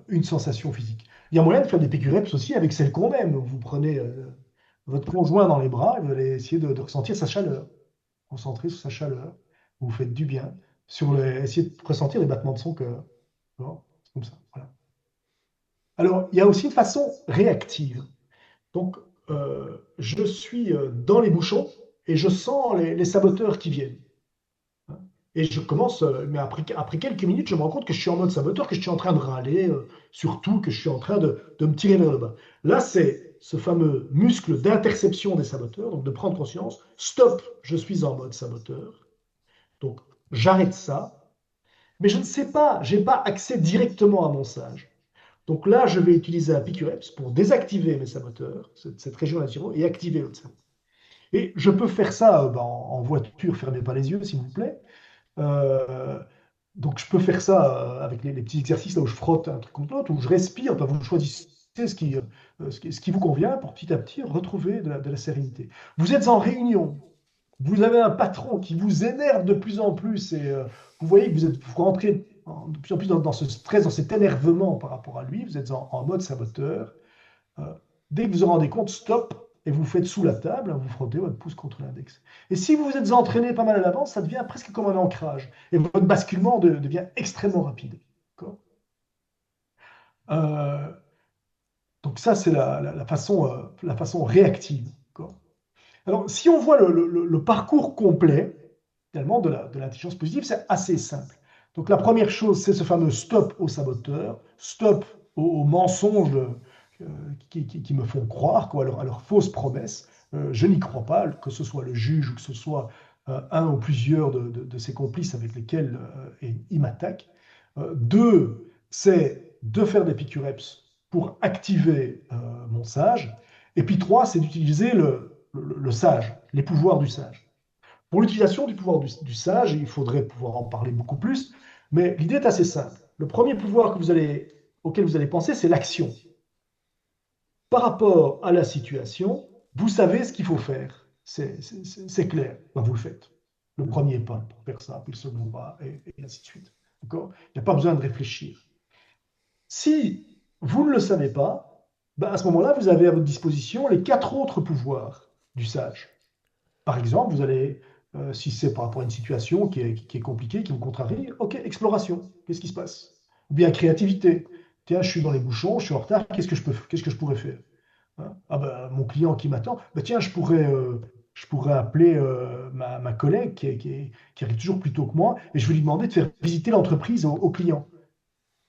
une sensation physique. Il y a moyen de faire des PQREPS aussi avec celle qu'on aime. Vous prenez votre conjoint dans les bras et vous allez essayer de ressentir sa chaleur, concentrer sur sa chaleur. Vous vous faites du bien, essayez de ressentir les battements de son cœur. Bon, c'est comme ça. Voilà. Alors, il y a aussi une façon réactive. Donc, je suis dans les bouchons et je sens les saboteurs qui viennent, hein. Et je commence, mais après quelques minutes, je me rends compte que je suis en mode saboteur, que je suis en train de râler sur tout, que je suis en train de me tirer vers le bas. Là, c'est ce fameux muscle d'interception des saboteurs, donc de prendre conscience, stop, je suis en mode saboteur. Donc, j'arrête ça, mais je ne sais pas, je n'ai pas accès directement à mon sage. Donc là, je vais utiliser un PQREPS pour désactiver mes saboteurs, cette région-là du cerveau, et activer l'autre cerveau. Et je peux faire ça en voiture, fermez pas les yeux, s'il vous plaît. Euh, donc, je peux faire ça avec les petits exercices là où je frotte un truc contre l'autre, où je respire. Enfin, vous choisissez ce qui vous convient pour petit à petit retrouver de la sérénité. Vous êtes en réunion, vous avez un patron qui vous énerve de plus en plus et vous voyez que vous rentrez de plus en plus dans ce stress, dans cet énervement par rapport à lui. Vous êtes en mode saboteur. Euh, Dès que vous vous rendez compte, stop, et vous faites sous la table, hein, vous frottez votre pouce contre l'index. Et si vous vous êtes entraîné pas mal à l'avance, ça devient presque comme un ancrage. Et votre basculement devient extrêmement rapide. D'accord. Euh, donc ça, c'est la façon réactive. D'accord. Alors, si on voit le parcours complet, finalement, de l'intelligence positive, c'est assez simple. Donc, la première chose, c'est ce fameux stop au saboteur, stop aux mensonges qui me font croire, quoi, à leurs fausses promesses. Je n'y crois pas, que ce soit le juge ou que ce soit un ou plusieurs de ses complices avec lesquels il m'attaque. Deux, c'est de faire des pick-your-reps pour activer mon sage. Et puis trois, c'est d'utiliser le sage, les pouvoirs du sage. Pour l'utilisation du pouvoir du sage, il faudrait pouvoir en parler beaucoup plus, mais l'idée est assez simple. Le premier pouvoir auquel vous allez penser, c'est l'action. Par rapport à la situation, vous savez ce qu'il faut faire. C'est clair. Ben, vous le faites. Le premier pas pour faire ça, puis le second pas, et ainsi de suite. D'accord. Il n'y a pas besoin de réfléchir. Si vous ne le savez pas, ben à ce moment-là, vous avez à votre disposition les quatre autres pouvoirs du sage. Par exemple, si c'est par rapport à une situation qui est compliquée, qui vous contrarie, ok, exploration, qu'est-ce qui se passe? Ou bien créativité. Tiens, je suis dans les bouchons, je suis en retard, qu'est-ce que je pourrais faire? Hein. Ah ben, mon client qui m'attend, ben tiens, je pourrais appeler ma collègue qui arrive toujours plus tôt que moi et je vais lui demander de faire visiter l'entreprise au client.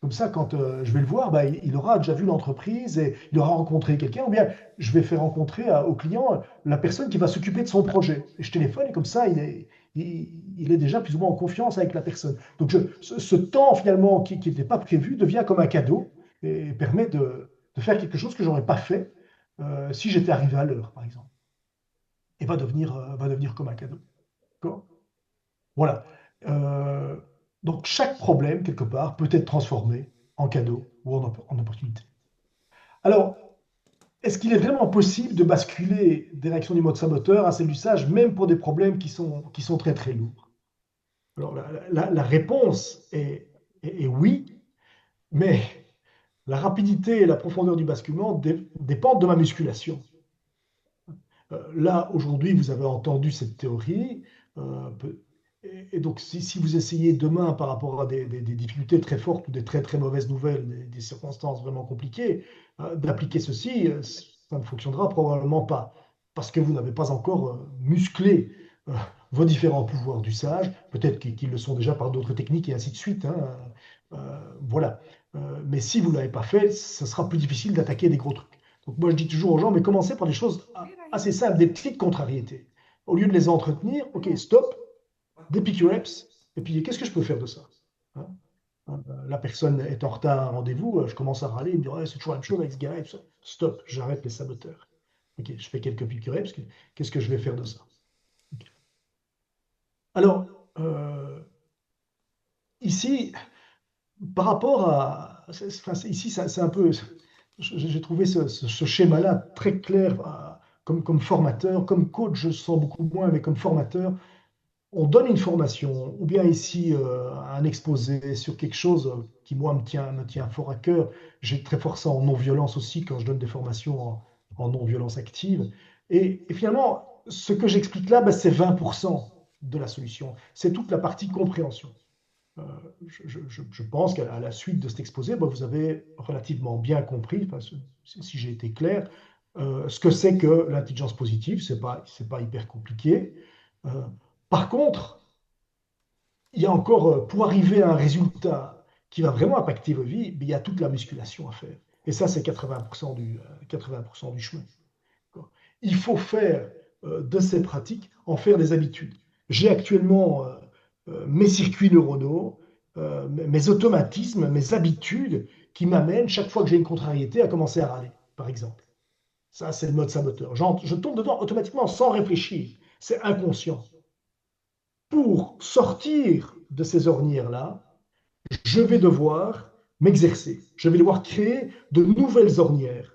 Comme ça, quand je vais le voir, bah, il aura déjà vu l'entreprise et il aura rencontré quelqu'un. Ou bien je vais faire rencontrer au client la personne qui va s'occuper de son projet. Et je téléphone et comme ça, il est déjà plus ou moins en confiance avec la personne. Donc ce temps finalement qui n'était pas prévu devient comme un cadeau et permet de faire quelque chose que je n'aurais pas fait si j'étais arrivé à l'heure, par exemple. Et va devenir comme un cadeau. D'accord. Voilà. Euh, donc chaque problème, quelque part, peut être transformé en cadeau ou en opportunité. Alors, est-ce qu'il est vraiment possible de basculer des réactions du mode saboteur à celle du sage, même pour des problèmes qui sont très très lourds? Alors, la réponse est oui, mais la rapidité et la profondeur du basculement dépendent de ma musculation. Là, aujourd'hui, vous avez entendu cette théorie. Et donc, si vous essayez demain, par rapport à des difficultés très fortes ou des très très mauvaises nouvelles, des circonstances vraiment compliquées, d'appliquer ceci, ça ne fonctionnera probablement pas. Parce que vous n'avez pas encore musclé euh, vos différents pouvoirs du sage. Peut-être qu'ils le sont déjà par d'autres techniques et ainsi de suite, hein. Voilà. Mais si vous ne l'avez pas fait, ce sera plus difficile d'attaquer des gros trucs. Donc moi, je dis toujours aux gens, mais commencez par des choses assez simples, des petites contrariétés. Au lieu de les entretenir, ok, stop, des pick-your-reps, et puis qu'est-ce que je peux faire de ça? Hein. La personne est en retard à un rendez-vous, je commence à râler, il me dit, ouais, c'est toujours la même chose avec ce gars, et tout ça. Stop, j'arrête les saboteurs. Ok, je fais quelques pick-your-reps, qu'est-ce que je vais faire de ça? Ok. Alors, ici, par rapport à... ici, c'est un peu... J'ai trouvé ce schéma-là très clair comme formateur. Comme coach, je sens beaucoup moins, mais comme formateur, on donne une formation, ou bien ici un exposé sur quelque chose qui, moi, me tient fort à cœur. J'ai très fort ça en non-violence aussi, quand je donne des formations en non-violence active. Et finalement, ce que j'explique là, ben, c'est 20% de la solution. C'est toute la partie compréhension. Euh, je pense qu'à la suite de cet exposé, ben, vous avez relativement bien compris, enfin, si j'ai été clair, ce que c'est que l'intelligence positive. C'est pas hyper compliqué. Euh, Par contre, il y a encore, pour arriver à un résultat qui va vraiment impacter vos vies, ben, il y a toute la musculation à faire. Et ça, c'est 80% 80% du chemin. Il faut faire de ces pratiques, en faire des habitudes. J'ai actuellement mes circuits neuronaux, mes automatismes, mes habitudes qui m'amènent, chaque fois que j'ai une contrariété, à commencer à râler, par exemple. Ça, c'est le mode saboteur. Je tombe dedans automatiquement sans réfléchir. C'est inconscient. Pour sortir de ces ornières-là, je vais devoir m'exercer. Je vais devoir créer de nouvelles ornières.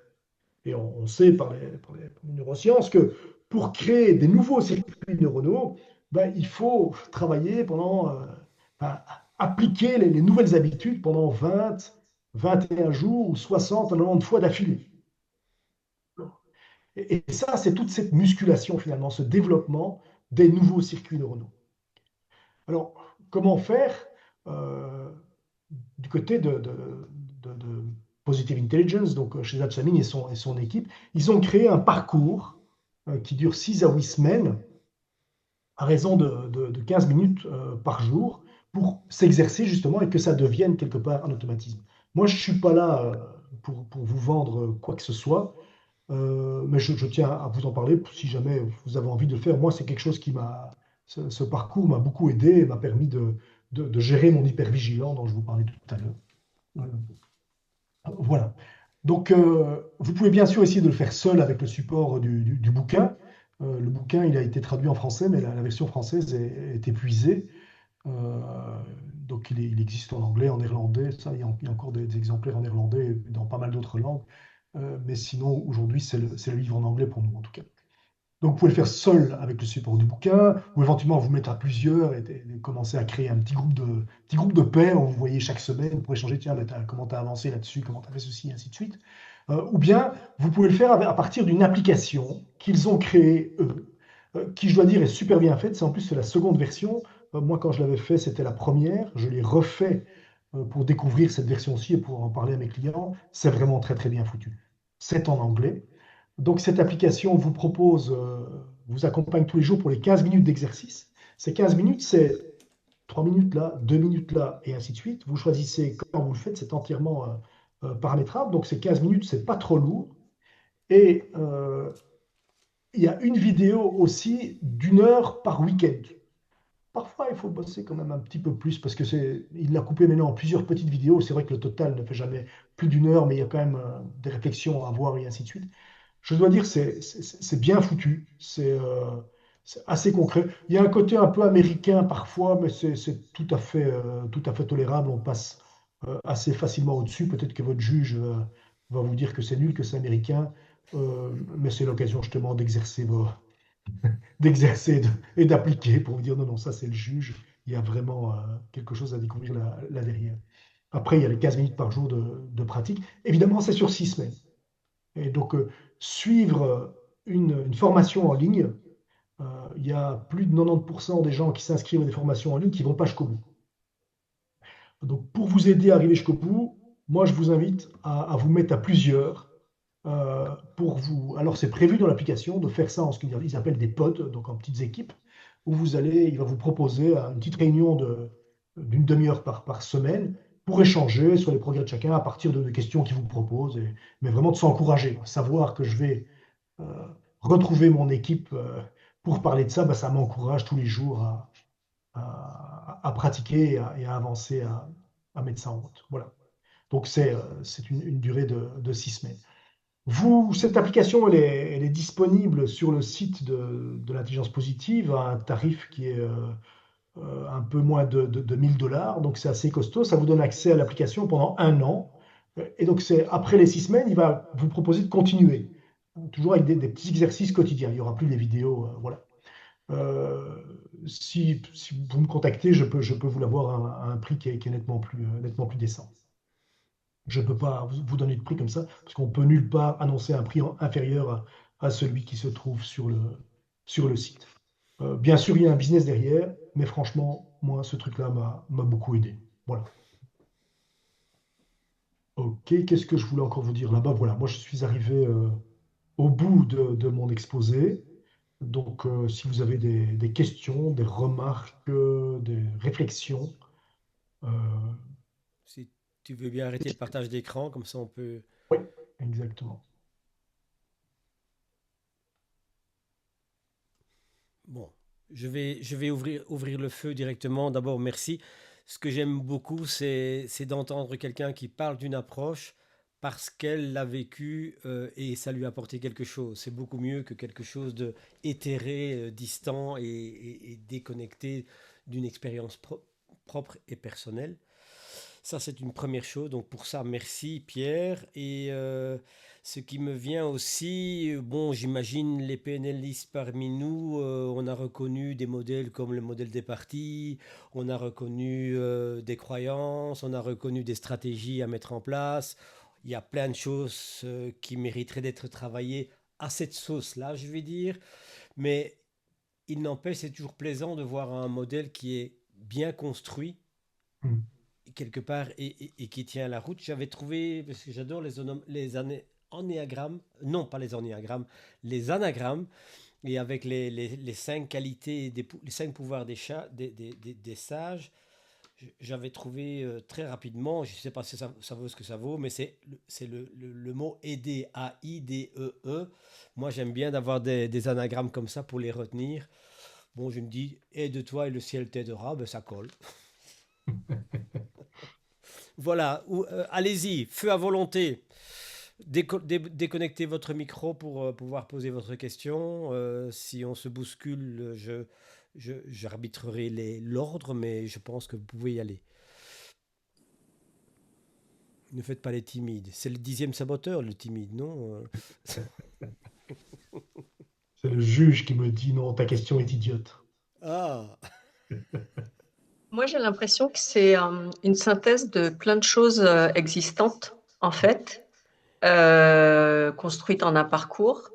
Et on sait par les neurosciences que pour créer des nouveaux circuits neuronaux, ben, il faut travailler enfin, appliquer les nouvelles habitudes pendant 20, 21 jours ou 60, 90 fois d'affilée. Et ça, c'est toute cette musculation finalement, ce développement des nouveaux circuits neuronaux. Alors, comment faire euh, du côté de Positive Intelligence, donc chez Atchamin et son équipe, ils ont créé un parcours qui dure 6 à 8 semaines à raison de 15 minutes par jour pour s'exercer justement et que ça devienne quelque part un automatisme. Moi, je ne suis pas là pour vous vendre quoi que ce soit, mais je tiens à vous en parler si jamais vous avez envie de le faire. Moi, c'est quelque chose ce parcours m'a beaucoup aidé et m'a permis de gérer mon hypervigilant dont je vous parlais tout à l'heure. Voilà. Donc, vous pouvez bien sûr essayer de le faire seul avec le support du bouquin. Le bouquin, il a été traduit en français, mais la version française est épuisée. Euh, donc, il existe en anglais, en néerlandais. Ça, il y a encore des exemplaires en néerlandais et dans pas mal d'autres langues. Mais sinon, aujourd'hui, c'est le livre en anglais pour nous, en tout cas. Donc, vous pouvez le faire seul avec le support du bouquin, ou éventuellement vous mettre à plusieurs et commencer à créer un petit groupe de pairs où vous voyez chaque semaine pour échanger, tiens, ben, comment tu as avancé là-dessus, comment tu as fait ceci, et ainsi de suite. Ou bien, vous pouvez le faire à partir d'une application qu'ils ont créée, eux, qui, je dois dire, est super bien faite. C'est la seconde version. Moi, quand je l'avais fait, c'était la première. Je l'ai refait pour découvrir cette version-ci et pour en parler à mes clients. C'est vraiment très, très bien foutu. C'est en anglais. Donc, cette application vous accompagne tous les jours pour les 15 minutes d'exercice. Ces 15 minutes, c'est 3 minutes là, 2 minutes là, et ainsi de suite. Vous choisissez comment vous le faites, c'est entièrement paramétrable. Donc, ces 15 minutes, c'est pas trop lourd. Et il y a une vidéo aussi d'1 heure par week-end. Parfois, il faut bosser quand même un petit peu plus parce il l'a coupé maintenant en plusieurs petites vidéos. C'est vrai que le total ne fait jamais plus d'1 heure, mais il y a quand même des réflexions à avoir et ainsi de suite. Je dois dire, c'est bien foutu, c'est assez concret. Il y a un côté un peu américain parfois, mais c'est tout à fait tolérable. On passe assez facilement au-dessus. Peut-être que votre juge va vous dire que c'est nul, que c'est américain, mais c'est l'occasion justement d'exercer et d'appliquer pour vous dire non, non, ça c'est le juge. Il y a vraiment quelque chose à découvrir là derrière. Après, il y a les 15 minutes par jour de pratique. Évidemment, c'est sur 6 semaines. Et donc, suivre une formation en ligne, il y a plus de 90% des gens qui s'inscrivent à des formations en ligne qui ne vont pas jusqu'au bout. Donc, pour vous aider à arriver jusqu'au bout, moi, je vous invite à vous mettre à plusieurs pour vous. Alors, c'est prévu dans l'application de faire ça en ce qu'ils appellent des pods, donc en petites équipes, où il va vous proposer une petite réunion d'une demi-heure par semaine pour échanger sur les progrès de chacun à partir de questions qu'ils vous proposent, mais vraiment de s'encourager. Savoir que je vais euh, retrouver mon équipe pour parler de ça, bah, ça m'encourage tous les jours à pratiquer et à avancer, à mettre ça en route. Voilà. Donc, c'est une durée de 6 semaines. Cette application, elle est disponible sur le site de l'intelligence positive à un tarif qui est un peu moins de 1000 $. Donc, c'est assez costaud. Ça vous donne accès à l'application pendant 1 an. Et donc, après les 6 semaines, il va vous proposer de continuer. Toujours avec des petits exercices quotidiens. Il n'y aura plus les vidéos. Voilà. Euh, si vous me contactez, je peux vous l'avoir à un prix qui est nettement plus décent. Je ne peux pas vous donner de prix comme ça, parce qu'on ne peut nulle part annoncer un prix inférieur à celui qui se trouve sur le site. Bien sûr, il y a un business derrière, mais franchement, moi, ce truc-là m'a beaucoup aidé. Voilà. Ok, qu'est-ce que je voulais encore vous dire là-bas? Voilà, moi, je suis arrivé au bout de mon exposé. Donc, si vous avez des questions, des remarques, des réflexions, euh, Si tu veux bien arrêter le partage d'écran, comme ça on peut... oui, exactement. Bon, je vais ouvrir le feu directement. D'abord, merci. Ce que j'aime beaucoup, c'est d'entendre quelqu'un qui parle d'une approche parce qu'elle l'a vécu et ça lui a apporté quelque chose. C'est beaucoup mieux que quelque chose de éthéré, distant et déconnecté d'une expérience propre et personnel. Ça, c'est une première chose. Donc pour ça, merci Pierre. Et ce qui me vient aussi, bon, j'imagine les PNListes parmi nous, on a reconnu des modèles comme le modèle des partis, on a reconnu des croyances, on a reconnu des stratégies à mettre en place. Il y a plein de choses qui mériteraient d'être travaillées à cette sauce-là, je vais dire. Mais il n'empêche, c'est toujours plaisant de voir un modèle qui est bien construit Mm. quelque part et qui tient la route. J'avais trouvé, parce que j'adore non pas les anéagrammes, les anagrammes, et avec les cinq qualités, les cinq pouvoirs des, chats, des sages, j'avais trouvé très rapidement, je ne sais pas si ça vaut ce que ça vaut, mais c'est le mot aider, A-I-D-E-E. Moi, j'aime bien d'avoir des anagrammes comme ça pour les retenir. Bon, je me dis, aide-toi et le ciel t'aidera, ben ça colle. Voilà, allez-y, feu à volonté. Déconnectez votre micro pour pouvoir poser votre question. Si on se bouscule, j'arbitrerai l'ordre, mais je pense que vous pouvez y aller. Ne faites pas les timides. C'est le 10e saboteur, le timide, non? C'est le juge qui me dit non, ta question est idiote. Ah, Moi, j'ai l'impression que c'est une synthèse de plein de choses existantes, en fait, construites en un parcours.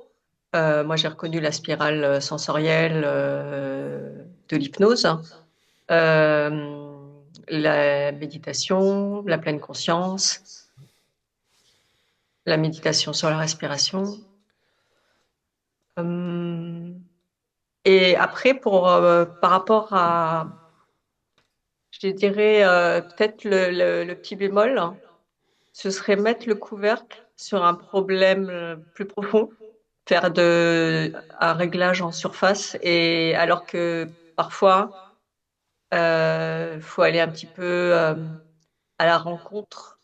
Moi, j'ai reconnu la spirale sensorielle de l'hypnose, euh, la méditation, la pleine conscience, la méditation sur la respiration. Euh, et après, par rapport à, je dirais, peut-être le petit bémol, ce serait mettre le couvercle sur un problème plus profond, faire un réglage en surface, et alors que parfois, faut aller un petit peu à la rencontre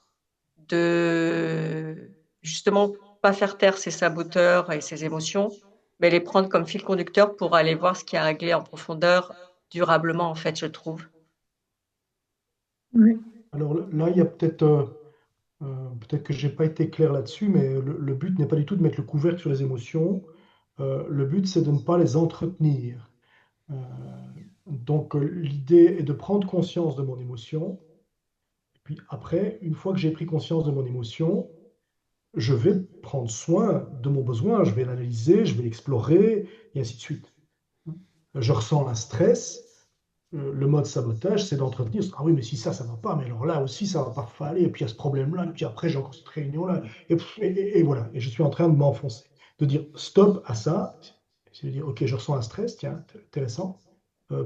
de justement pas faire taire ses saboteurs et ses émotions, mais les prendre comme fil conducteur pour aller voir ce qui a réglé en profondeur durablement, en fait, je trouve. Oui. Alors là, il y a peut-être que j'ai pas été clair là-dessus, mais le but n'est pas du tout de mettre le couvercle sur les émotions. Le but, c'est de ne pas les entretenir. Euh, donc, l'idée est de prendre conscience de mon émotion. Puis après, une fois que j'ai pris conscience de mon émotion, je vais prendre soin de mon besoin, je vais l'analyser, je vais l'explorer, et ainsi de suite. Je ressens un stress. Le mode sabotage, c'est d'entretenir. Ah oui, mais si ça ne va pas, mais alors là aussi, ça va pas aller. Et puis il y a ce problème-là, et puis après, j'ai encore cette réunion-là. Et voilà. Et je suis en train de m'enfoncer. De dire stop à ça, c'est de dire, OK, je ressens un stress, tiens, intéressant.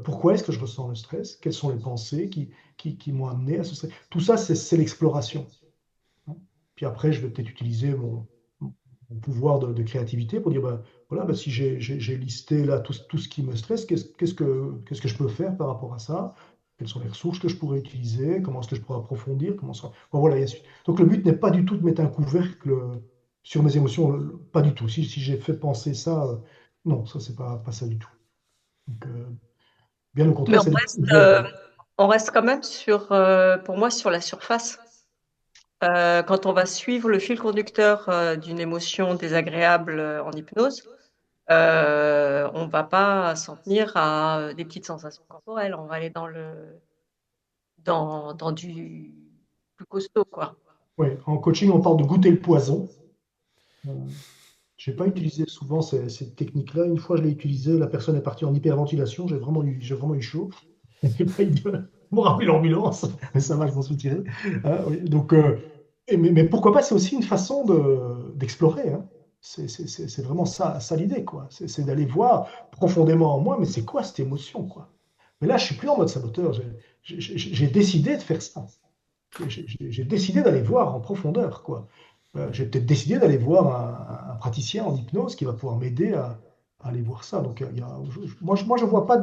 Pourquoi est-ce que je ressens le stress? Quelles sont les pensées qui m'ont amené à ce stress? Tout ça, c'est l'exploration. Puis après, je vais peut-être utiliser mon pouvoir de créativité pour dire, bah, voilà, bah, si j'ai listé là tout ce qui me stresse, qu'est-ce que je peux faire par rapport à ça? Quelles sont les ressources que je pourrais utiliser? Comment est-ce que je pourrais approfondir? Bon, voilà, et ainsi de suite. Donc le but n'est pas du tout de mettre un couvercle sur mes émotions, pas du tout. Si j'ai fait penser ça, non, ça, c'est pas ça du tout. Donc, bien au Mais contraire, c'est on reste quand même pour moi, sur la surface. Quand on va suivre le fil conducteur d'une émotion désagréable en hypnose, on va pas s'en tenir à des petites sensations corporelles. On va aller dans du plus costaud, quoi. ouais, en coaching, on parle de goûter le poison. Euh, Je n'ai pas utilisé souvent cette technique-là. Une fois, je l'ai utilisée, la personne est partie en hyperventilation. J'ai vraiment eu chaud. J'ai pas eu de me rappeler l'ambulance, mais ça va, je m'en suis tiré. Oui, donc, mais pourquoi pas, c'est aussi une façon d'explorer. Hein. C'est vraiment ça l'idée, quoi. C'est d'aller voir profondément en moi, mais c'est quoi cette émotion, quoi. Mais là, je suis plus en mode saboteur. J'ai décidé de faire ça. J'ai décidé d'aller voir en profondeur, quoi. J'ai peut-être décidé d'aller voir un praticien en hypnose qui va pouvoir m'aider à aller voir ça. Donc, moi, je vois pas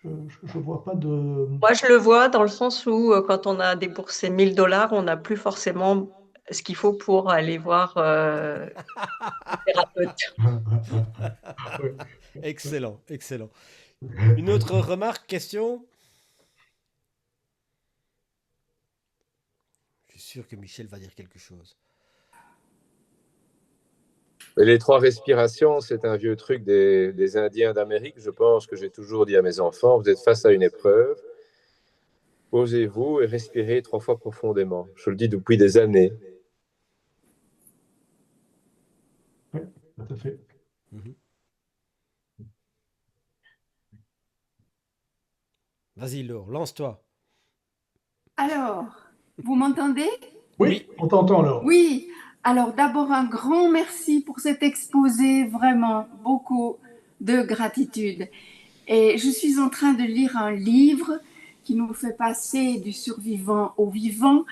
je vois pas de. Moi, je le vois dans le sens où quand on a déboursé 1 000 $, on n'a plus forcément ce qu'il faut pour aller voir un thérapeute. Ouais. excellent, excellent. Une autre remarque, question? sûr que Michel va dire quelque chose. Et les 3 respirations, c'est un vieux truc des Indiens d'Amérique. Je pense que j'ai toujours dit à mes enfants, vous êtes face à une épreuve, posez-vous et respirez 3 fois profondément. Je le dis depuis des années. Oui, tout à fait. Mhm. Vas-y, Laure, lance-toi. Alors, vous m'entendez? Oui, on t'entend alors. Oui. Alors, d'abord, un grand merci pour cet exposé, vraiment beaucoup de gratitude. Et je suis en train de lire un livre qui nous fait passer du survivant au vivant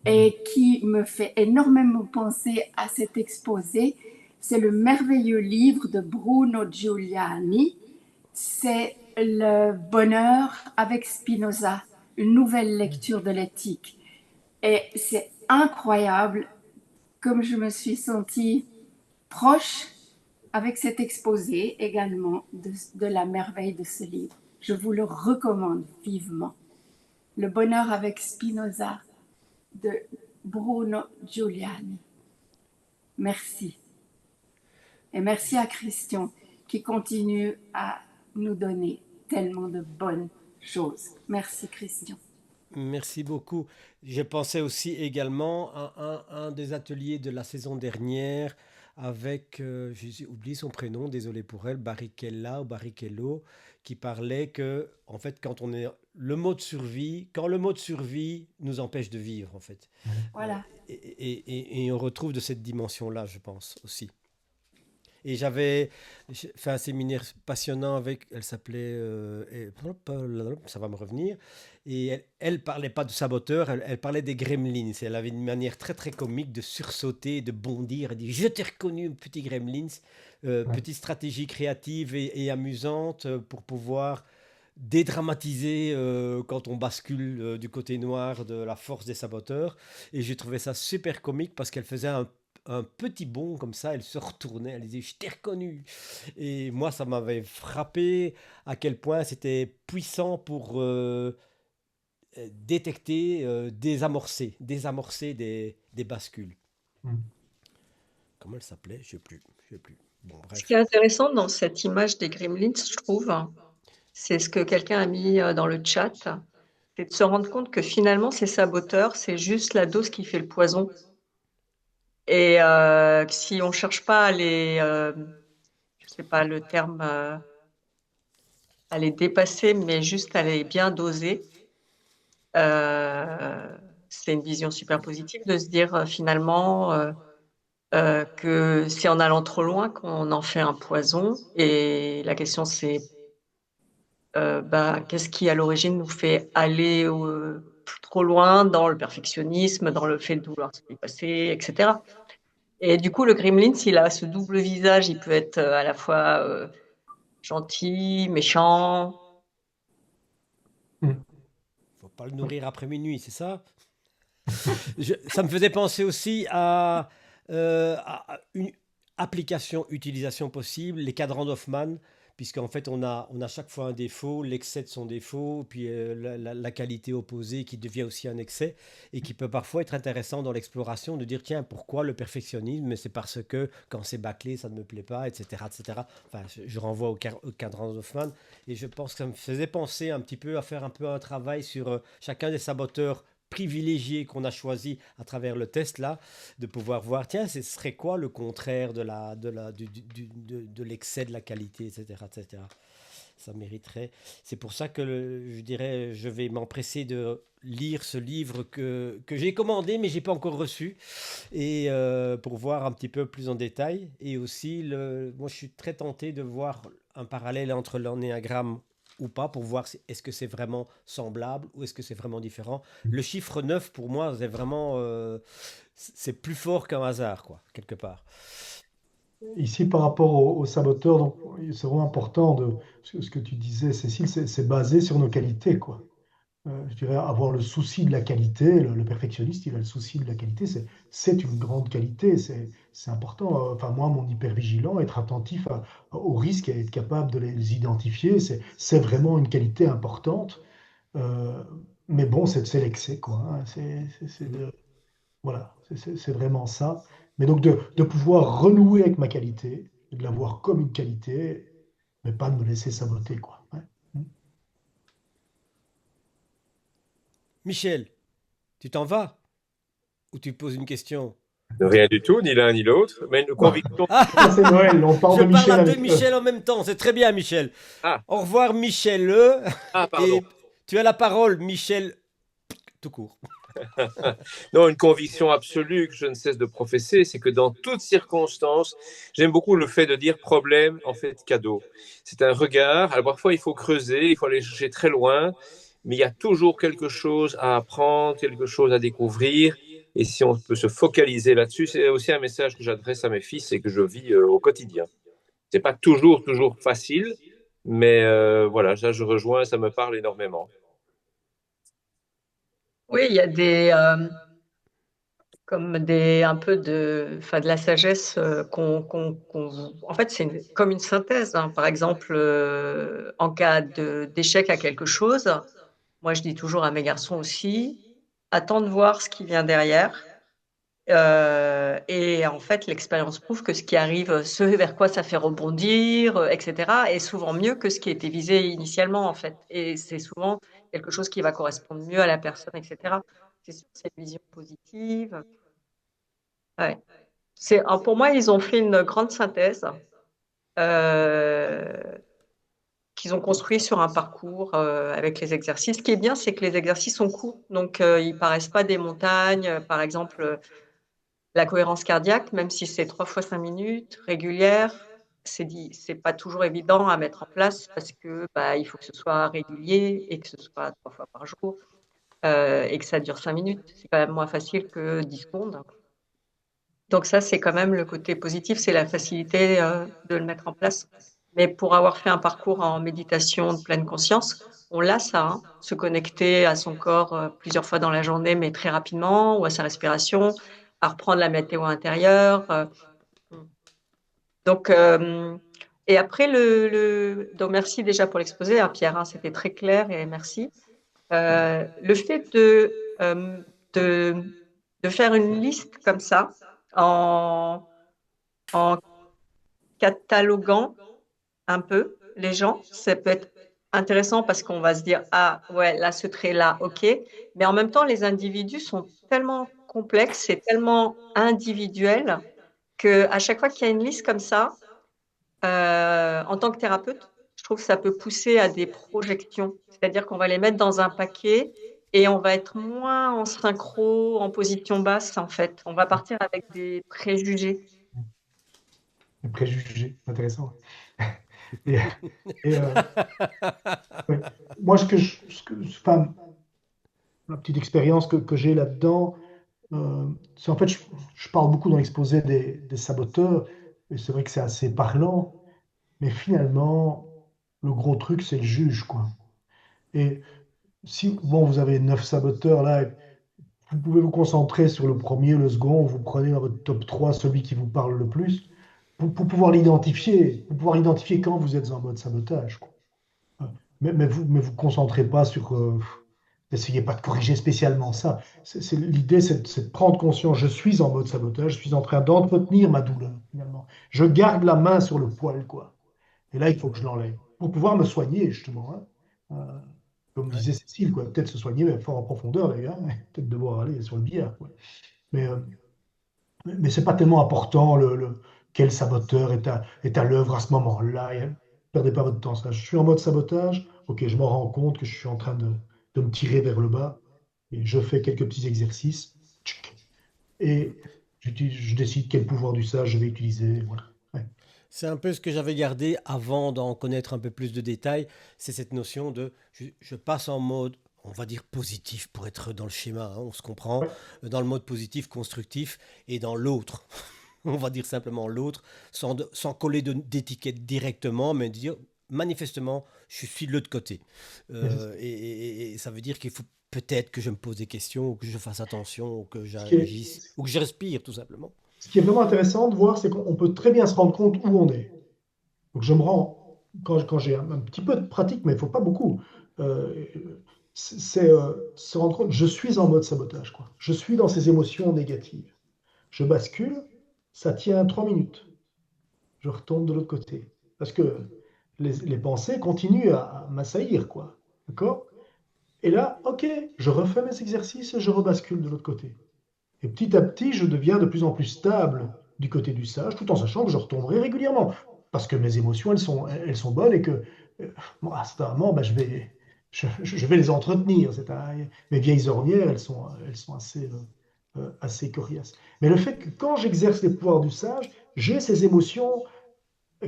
et qui me fait énormément penser à cet exposé. C'est le merveilleux livre de Bruno Giuliani. C'est Le bonheur avec Spinoza, une nouvelle lecture de l'éthique. Et c'est incroyable comme je me suis sentie proche avec cet exposé également de la merveille de ce livre. Je vous le recommande vivement. Le bonheur avec Spinoza de Bruno Giuliani. Merci. Et merci à Christian qui continue à nous donner tellement de bonnes choses. Merci Christian. Merci beaucoup. Je pensais aussi également à un des ateliers de la saison dernière avec, j'ai oublié son prénom, désolé pour elle, Barrichello, qui parlait que, en fait, quand le mode survie nous empêche de vivre, en fait. Voilà. Et on retrouve de cette dimension-là, je pense, aussi. Et j'avais fait un séminaire passionnant avec, elle s'appelait, ça va me revenir, et elle parlait pas de saboteur, elle parlait des gremlins. Elle avait une manière très très comique de sursauter, de bondir. Elle dit, je t'ai reconnu, petit gremlins. Ouais. Petite stratégie créative et amusante pour pouvoir dédramatiser quand on bascule du côté noir de la force des saboteurs. Et j'ai trouvé ça super comique parce qu'elle faisait un petit bond comme ça, elle se retournait, elle disait je t'ai reconnu. Et moi, ça m'avait frappé à quel point c'était puissant pour détecter, désamorcer des bascules. Mm. Comment elle s'appelait? Je sais plus. Bon, Ce bref. qui est intéressant dans cette image des gremlins, je trouve, c'est ce que quelqu'un a mis dans le chat, c'est de se rendre compte que finalement, ces saboteurs, c'est juste la dose qui fait le poison. Et si on cherche pas à je sais pas le terme, à les dépasser, mais juste à les bien doser, c'est une vision super positive de se dire finalement que c'est en allant trop loin qu'on en fait un poison. Et la question, c'est qu'est-ce qui, à l'origine, nous fait aller trop loin dans le perfectionnisme, dans le fait de vouloir se dépasser, etc. Et du coup, le gremlin, s'il a ce double visage, il peut être à la fois gentil, méchant. Mm. Faut pas le nourrir après minuit, c'est ça? Ça me faisait penser aussi à une application, utilisation possible, les cadrans d'Hoffman, puisqu'en fait on a chaque fois un défaut, l'excès de son défaut, puis la qualité opposée qui devient aussi un excès, et qui peut parfois être intéressant dans l'exploration de dire tiens, pourquoi le perfectionnisme? Mais c'est parce que quand c'est bâclé, ça ne me plaît pas, etc. etc. Enfin, je renvoie au cadran d'Hoffman, et je pense que ça me faisait penser un petit peu à faire un peu un travail sur chacun des saboteurs privilégié qu'on a choisi à travers le test là, de pouvoir voir, tiens, ce serait quoi le contraire de l'excès de la qualité, etc., etc. Ça mériterait. C'est pour ça que je dirais, je vais m'empresser de lire ce livre que j'ai commandé, mais j'ai pas encore reçu, et pour voir un petit peu plus en détail. Et aussi, moi, je suis très tenté de voir un parallèle entre l'ennéagramme ou pas, pour voir est-ce que c'est vraiment semblable ou est-ce que c'est vraiment différent. Le chiffre 9 pour moi, c'est vraiment c'est plus fort qu'un hasard, quoi, quelque part. Ici, par rapport aux saboteurs, donc, c'est vraiment important de ce que tu disais, Cécile, c'est basé sur nos qualités, quoi. Je dirais avoir le souci de la qualité, le perfectionniste, il a le souci de la qualité, c'est une grande qualité, c'est important. Enfin, moi, mon hypervigilant, être attentif aux risques et être capable de les identifier, c'est vraiment une qualité importante. Euh, mais bon, c'est l'excès, quoi, hein. Voilà, c'est vraiment ça. Mais donc de pouvoir renouer avec ma qualité, et de la voir comme une qualité, mais pas de me laisser saboter, quoi. Ouais. Michel, tu t'en vas ou tu poses une question? Rien du tout, ni l'un ni l'autre, mais une conviction. Ça, c'est Noël, on parle Je de parle Michel à deux avec eux. Michel en même temps, c'est très bien, Michel. Ah, Au revoir, Michel. pardon. Et tu as la parole, Michel, tout court. Non, une conviction absolue que je ne cesse de professer, c'est que dans toutes circonstances, j'aime beaucoup le fait de dire problème, en fait, cadeau. C'est un regard. Alors parfois, il faut creuser, il faut aller chercher très loin, mais il y a toujours quelque chose à apprendre, quelque chose à découvrir. Et si on peut se focaliser là-dessus, c'est aussi un message que j'adresse à mes fils et que je vis au quotidien. C'est pas toujours facile, mais voilà, ça je rejoins, ça me parle énormément. Oui, il y a comme un peu de la sagesse en fait, comme une synthèse, hein. Par exemple, en cas d'échec à quelque chose, moi je dis toujours à mes garçons aussi, attends de voir ce qui vient derrière. Et en fait, l'expérience prouve que ce qui arrive, ce vers quoi ça fait rebondir, etc., est souvent mieux que ce qui était visé initialement, en fait. Et c'est souvent quelque chose qui va correspondre mieux à la personne, etc. C'est sûr, c'est une vision positive. Ouais. Pour moi, ils ont fait une grande synthèse euh, qu'ils ont construit sur un parcours avec les exercices. Ce qui est bien, c'est que les exercices sont courts, donc ils paraissent pas des montagnes. Par exemple, la cohérence cardiaque, même si c'est 3 fois 5 minutes, régulière, c'est pas toujours évident à mettre en place parce que il faut que ce soit régulier et que ce soit 3 fois par jour et que ça dure 5 minutes. C'est quand même moins facile que 10 secondes. Donc ça, c'est quand même le côté positif, c'est la facilité de le mettre en place. Mais pour avoir fait un parcours en méditation de pleine conscience, on l'a ça, hein, se connecter à son corps plusieurs fois dans la journée, mais très rapidement, ou à sa respiration, à reprendre la météo intérieure. Donc, et après, donc merci déjà pour l'exposé, hein, Pierre, hein, c'était très clair et merci. Le fait de, de faire une liste comme ça, en, en cataloguant un peu les gens, ça peut être intéressant parce qu'on va se dire, ah ouais, là, ce trait-là, ok. Mais en même temps, les individus sont tellement complexes et tellement individuels qu'à chaque fois qu'il y a une liste comme ça, en tant que thérapeute, je trouve que ça peut pousser à des projections. C'est-à-dire qu'on va les mettre dans un paquet et on va être moins en synchro, en position basse, en fait. On va partir avec des préjugés. Les préjugés, intéressant. Et, et, ouais. Moi, enfin, la petite expérience que j'ai là-dedans, c'est en fait, je parle beaucoup dans l'exposé des saboteurs, et c'est vrai que c'est assez parlant, mais finalement, le gros truc, c'est le juge, quoi. Et si, bon, vous avez 9 saboteurs là, et vous pouvez vous concentrer sur le premier, le second, vous prenez dans votre top 3 celui qui vous parle le plus, pour pouvoir identifier quand vous êtes en mode sabotage, quoi. Mais vous concentrez pas sur. N'essayez pas de corriger spécialement ça. L'idée, c'est de prendre conscience. Je suis en mode sabotage, je suis en train d'entretenir ma douleur, finalement. Je garde la main sur le poil, quoi. Et là, il faut que je l'enlève. Pour pouvoir me soigner, justement, hein. Comme Ouais. disait Cécile, quoi. Peut-être se soigner, mais fort en profondeur, d'ailleurs, hein. Peut-être devoir aller sur le billard, quoi. Mais, c'est pas tellement important quel saboteur est à l'œuvre à ce moment-là. Perdez pas votre temps. Ça. Je suis en mode sabotage. Ok, je me rends compte que je suis en train de me tirer vers le bas. Et je fais quelques petits exercices. Tchic. Et je décide quel pouvoir du sage je vais utiliser. Voilà. Ouais. C'est un peu ce que j'avais gardé avant d'en connaître un peu plus de détails. C'est cette notion de je passe en mode, on va dire positif pour être dans le schéma, hein, on se comprend, Ouais. dans le mode positif, constructif, et dans l'autre, on va dire simplement l'autre, sans coller d'étiquette directement, mais dire manifestement, je suis de l'autre côté. Mais Et ça veut dire qu'il faut peut-être que je me pose des questions, ou que je fasse attention, ou que ce qui est, j'agisse, ou que je respire tout simplement. ce qui est vraiment intéressant de voir, c'est qu'on peut très bien se rendre compte où on est. Donc je me rends, quand j'ai un petit peu de pratique, mais il ne faut pas beaucoup. euh, c'est se rendre compte, je suis en mode sabotage, quoi. Je suis dans ces émotions négatives. Je bascule, ça tient 3 minutes. Je retombe de l'autre côté. Parce que les pensées continuent à m'assaillir, quoi. D'accord? Et là, ok, je refais mes exercices et je rebascule de l'autre côté. Et petit à petit, je deviens de plus en plus stable du côté du sage, tout en sachant que je retomberai régulièrement. Parce que mes émotions, elles sont bonnes et que, bon, à certains moments, ben, je vais les entretenir. Mes vieilles ornières, elles sont assez coriaces. Mais le fait que quand j'exerce les pouvoirs du sage, j'ai ces émotions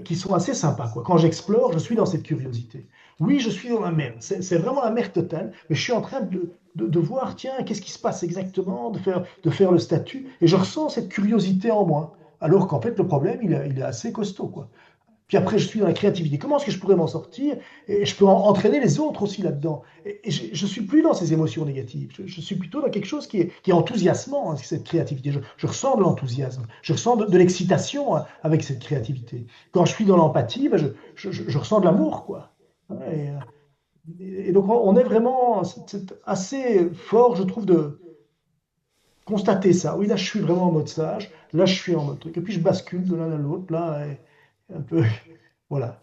qui sont assez sympas, quoi. Quand j'explore, je suis dans cette curiosité. Oui, je suis dans la mer. C'est vraiment la mer totale, mais je suis en train de voir, tiens, qu'est-ce qui se passe exactement, de faire le statut, et je ressens cette curiosité en moi. Alors qu'en fait, le problème, il est assez costaud, quoi. Puis après, je suis dans la créativité. Comment est-ce que je pourrais m'en sortir? Et je peux entraîner les autres aussi là-dedans. Et je suis plus dans ces émotions négatives. Je suis plutôt dans quelque chose qui est enthousiasmant, hein, cette créativité. Je ressens de l'enthousiasme. Je ressens de l'excitation, hein, avec cette créativité. Quand je suis dans l'empathie, ben, je ressens de l'amour, quoi. Et, et donc, on est vraiment c'est assez fort, je trouve, de constater ça. Oui, là, je suis vraiment en mode sage. Là, je suis en mode truc. Et puis, je bascule de l'un à l'autre, là, et un peu. Voilà.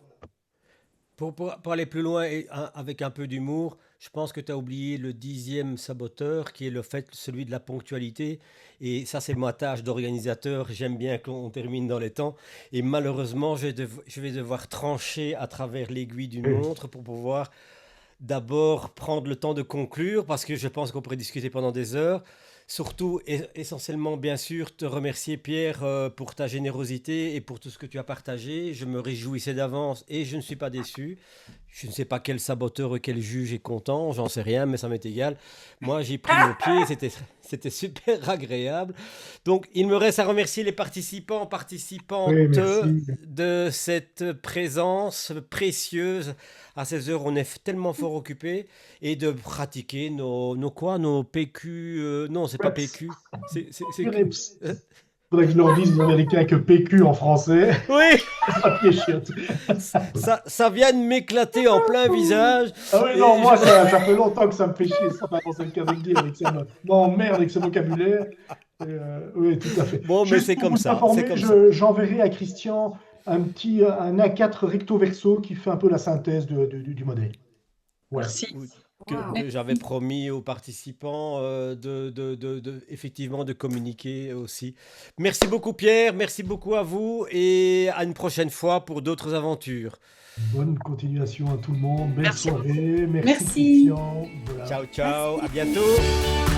Pour aller plus loin et avec un peu d'humour, je pense que tu as oublié le 10e saboteur, qui est le fait, celui de la ponctualité. Et ça, c'est ma tâche d'organisateur. J'aime bien qu'on termine dans les temps. Et malheureusement, je vais devoir trancher à travers l'aiguille d'une Oui. montre pour pouvoir d'abord prendre le temps de conclure, parce que je pense qu'on pourrait discuter pendant des heures. Surtout, essentiellement, bien sûr, te remercier, Pierre, pour ta générosité et pour tout ce que tu as partagé. Je me réjouissais d'avance et je ne suis pas déçu. Je ne sais pas quel saboteur ou quel juge est content, j'en sais rien, mais ça m'est égal. Moi, j'ai pris mon pied, c'était super agréable. Donc, il me reste à remercier les participants, Oui, participantes merci. de cette présence précieuse. À ces heures, on est tellement fort occupés et de pratiquer nos PQ. Non, c'est pas Reps. PQ, c'est Q. Reps. Faudrait que je leur dise aux Américains que PQ en français, Oui, c'est papier chiotte. ça vient de m'éclater en plein visage. Ah oui, non, Et moi, ça fait longtemps que ça me fait chier, ça, pardon, c'est le cas de le dire, avec ça m'emmerde avec ce vocabulaire. Oui, tout à fait. Bon, mais Juste c'est pour comme vous ça, c'est informer, comme ça. j'enverrai à Christian un A4 recto verso qui fait un peu la synthèse du modèle. Voilà. Merci. Oui, Wow. que j'avais promis aux participants effectivement de communiquer aussi. Merci beaucoup Pierre, merci beaucoup à vous et à une prochaine fois pour d'autres aventures. Bonne continuation à tout le monde. Belle Merci. soirée. Merci Merci. Christian. Voilà. Ciao, ciao, Merci. à bientôt.